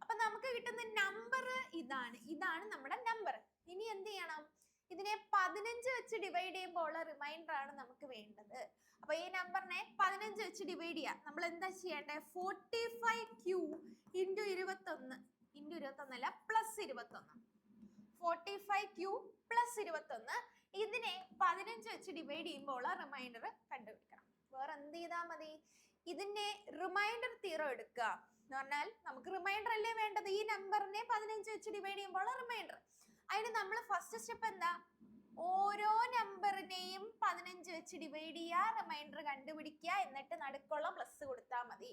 അപ്പൊ നമുക്ക് കിട്ടുന്ന നമ്പർ ഇതാണ് നമ്മുടെ നമ്പർ. ഇനി എന്ത് ചെയ്യണം? ഇതിനെ 15 വെച്ച് ഡിവൈഡ് ചെയ്യുമ്പോൾ ഉള്ള റിമൈൻഡർ ആണ് നമുക്ക് വേണ്ടത്. അപ്പൊ ഈ നമ്പറിനെ 15 വെച്ച് ഡിവൈഡ് ചെയ്യാം. നമ്മൾ എന്താ ചെയ്യേണ്ടത്? 45q ഇൻറ്റു 21 ഇൻറ്റു 21 അല്ല പ്ലസ് 21. 45q പ്ലസ് 21 ഇതിനെ 15 വെച്ച് ഡിവൈഡ് ചെയ്യുമ്പോൾ ഉള്ള റിമൈൻഡർ കണ്ടുപിടിക്കണം. വേറെ എന്ത് ചെയ്താൽ മതി? ഇതിന്റെ റിമൈൻഡർ തീറോ എടുക്കുക എന്ന് പറഞ്ഞാൽ നമുക്ക് റിമൈൻഡർ അല്ലേ വേണ്ടത്? ഈ നമ്പറിനെ 15 വെച്ച് ഡിവൈഡ് ചെയ്യുമ്പോൾ റിമൈൻഡർ. അതിന് നമ്മൾ ഫസ്റ്റ് സ്റ്റെപ്പ് എന്താ? ഓരോ നമ്പറിനെയും 15 വെച്ച് ഡിവൈഡ് ചെയ്യുക, റിമൈൻഡർ കണ്ടുപിടിക്കുക, എന്നിട്ട് നടുക്കുള്ള പ്ലസ് കൊടുത്താൽ മതി.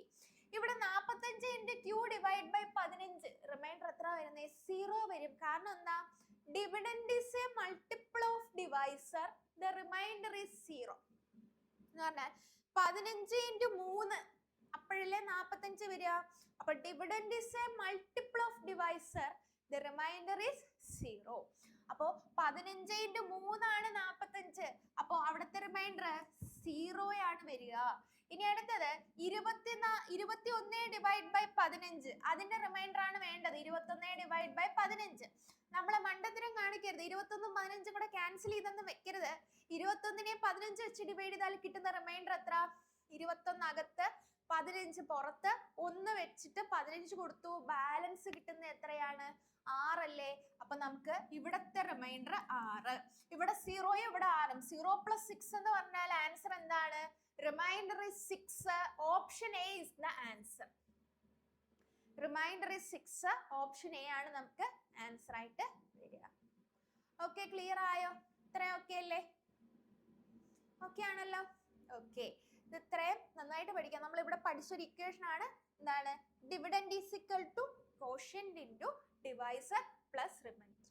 ഇവിടെ 45 × q ഡിവൈഡ് ബൈ 15 റിമൈൻഡർ എത്ര വരുന്നത്? 0 വരും. കാരണം എന്താ? Dividend is A multiple of divisor, the reminder is 0 എന്ന് പറഞ്ഞാൽ 15 × 3 അപ്പോഴല്ലേ 45 വരിക. അപ്പൊ dividend is A multiple of divisor, the reminder is 0. അപ്പോ 15 × 3 ആണ് 45. അപ്പോ അവിടുത്തെ റിമൈൻഡർ 0 ആണ് വരിക. ഇനി അടുത്തത് 21 ഡിവൈഡ് ബൈ 15, അതിന്റെ റിമൈൻഡർ ആണ് വേണ്ടത്. 21 ഡിവൈഡ് ബൈ 15 നമ്മളെ മണ്ടത്തരം കാണിക്കരുത്. 21ഉം 15ഉം കൂടെ ക്യാൻസൽ ചെയ്തൊന്നും വെക്കരുത്. 21നെ 15 വെച്ച് ഡിവൈഡ് ചെയ്താൽ കിട്ടുന്ന റിമൈൻഡർ എത്ര? 21 അകത്ത് 15 പുറത്ത് 1 വെച്ചിട്ട് 15 കൊടുത്തു. ബാലൻസ് കിട്ടുന്ന എത്രയാണ്? 6 അല്ലേ? അപ്പൊ നമുക്ക് ഇവിടത്തെ റിമൈൻഡർ 6. ഇവിടെ 0 ഇവിടെ 6. 0 + 6 എന്ന് പറഞ്ഞാൽ ആൻസർ എന്താണ്? Reminder is 6. Option A is the answer. Reminder is 6. Option A ആണ് നമുക്ക് ആൻസർ ആയിട്ട് വരിക. ഓക്കെ, ക്ലിയർ ആയോ? ഇത്രയും ഓക്കെ അല്ലേ? ഓക്കെ ആണല്ലോ. ഓക്കെ, ഇത് ഇത്രയും നന്നായിട്ട് പഠിക്കാം. നമ്മൾ ഇവിടെ പഠിച്ചൊരു ഇക്വേഷൻ ആണ്. എന്താണ്? Dividend is equal to quotient into divisor plus remainder.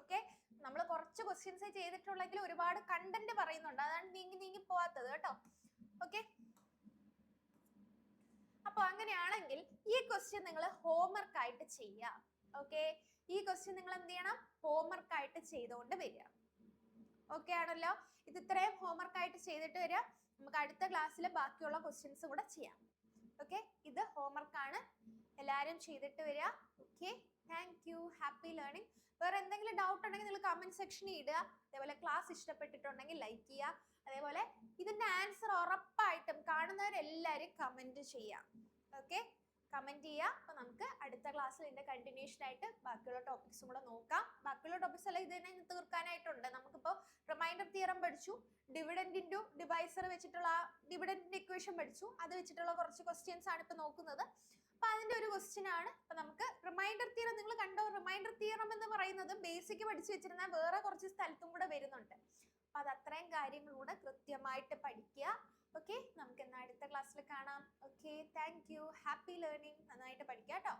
Okay, നമ്മൾ കുറച്ച് ക്വസ്റ്റ്യൻസ് ചെയ്തിട്ടുള്ളെങ്കിൽ ഒരുപാട് കണ്ടന്റ് പറയുന്നുണ്ട്. അതാണ് നീങ്ങി പോവാത്തത് കേട്ടോ. ഓക്കെ, അപ്പൊ അങ്ങനെയാണെങ്കിൽ ഈ ക്വസ്റ്റ്യൻ നിങ്ങൾ ഹോംവർക്ക് ആയിട്ട് ചെയ്യാം. ഓക്കെ, ഈ ക്വസ്റ്റ്യൻ നിങ്ങൾ എന്ത് ചെയ്യണം? ഹോംവർക്ക് ആയിട്ട് ചെയ്തുകൊണ്ട് വരിക. ഓക്കെ ആണല്ലോ. ഇത് ഇത്രയും ഹോംവർക്ക് ആയിട്ട് ചെയ്തിട്ട് വരിക. നമുക്ക് അടുത്ത ക്ലാസ്സിൽ ബാക്കിയുള്ള ക്വസ്റ്റ്യൻസ് കൂടെ ചെയ്യാം. ഓക്കെ, ഇത് ഹോംവർക്ക് ആണ്. എല്ലാവരും ചെയ്തിട്ട് വരിക. Okay. Thank you. Happy learning. വേറെ എന്തെങ്കിലും ഡൗട്ട് ഉണ്ടെങ്കിൽ നിങ്ങൾ കമന്റ് സെക്ഷനിൽ ഇടുക. അതേപോലെ ക്ലാസ് ഇഷ്ടപ്പെട്ടിട്ടുണ്ടെങ്കിൽ ലൈക്ക് ചെയ്യുക. അതേപോലെ ഇതിന്റെ ആൻസർ ഉറപ്പായിട്ടും കാണുന്നവരെല്ലാവരും കമന്റ് ചെയ്യാം. ഓക്കെ, കമന്റ് ചെയ്യുക. അപ്പൊ നമുക്ക് അടുത്ത ക്ലാസ്സിൽ ഇതിന്റെ കണ്ടിന്യൂഷൻ ആയിട്ട് ബാക്കിയുള്ള ടോപ്പിക്സും കൂടെ നോക്കാം. ബാക്കിയുള്ള ടോപ്പിക്സ് എല്ലാം ഇത് തന്നെ തീർക്കാനായിട്ടുണ്ട്. നമുക്കിപ്പോ റിമൈൻഡർ തിയറം പഠിച്ചു, ഡിവിഡൻഡ് ഇൻറ്റു ഡിവൈസർ വെച്ചിട്ടുള്ള ഡിവിഡൻഡിന്റെ ഇക്വേഷൻ പഠിച്ചു. അത് വെച്ചിട്ടുള്ള കുറച്ച് ക്വസ്റ്റ്യൻസ് ആണ് ഇപ്പൊ നോക്കുന്നത്. അപ്പൊ അതിന്റെ ഒരു ക്വസ്റ്റ്യൻ ആണ് ഇപ്പൊ നമുക്ക് റിമൈൻഡർ തിയറം. നിങ്ങൾ കണ്ടോ, റിമൈൻഡർ തിയറം എന്ന് പറയുന്നത് ബേസിക് പഠിച്ചു വെച്ചിരുന്ന വേറെ കുറച്ച് സ്ഥലത്തും കൂടെ വരുന്നുണ്ട്. അപ്പൊ അത് അത്രയും കാര്യങ്ങളൂടെ കൃത്യമായിട്ട് പഠിക്കുക. ഓക്കെ, നമുക്ക് എന്നാ അടുത്ത ക്ലാസ്സിൽ കാണാം. Okay, thank you. Happy learning. നന്നായിട്ട് പഠിക്കാം കേട്ടോ.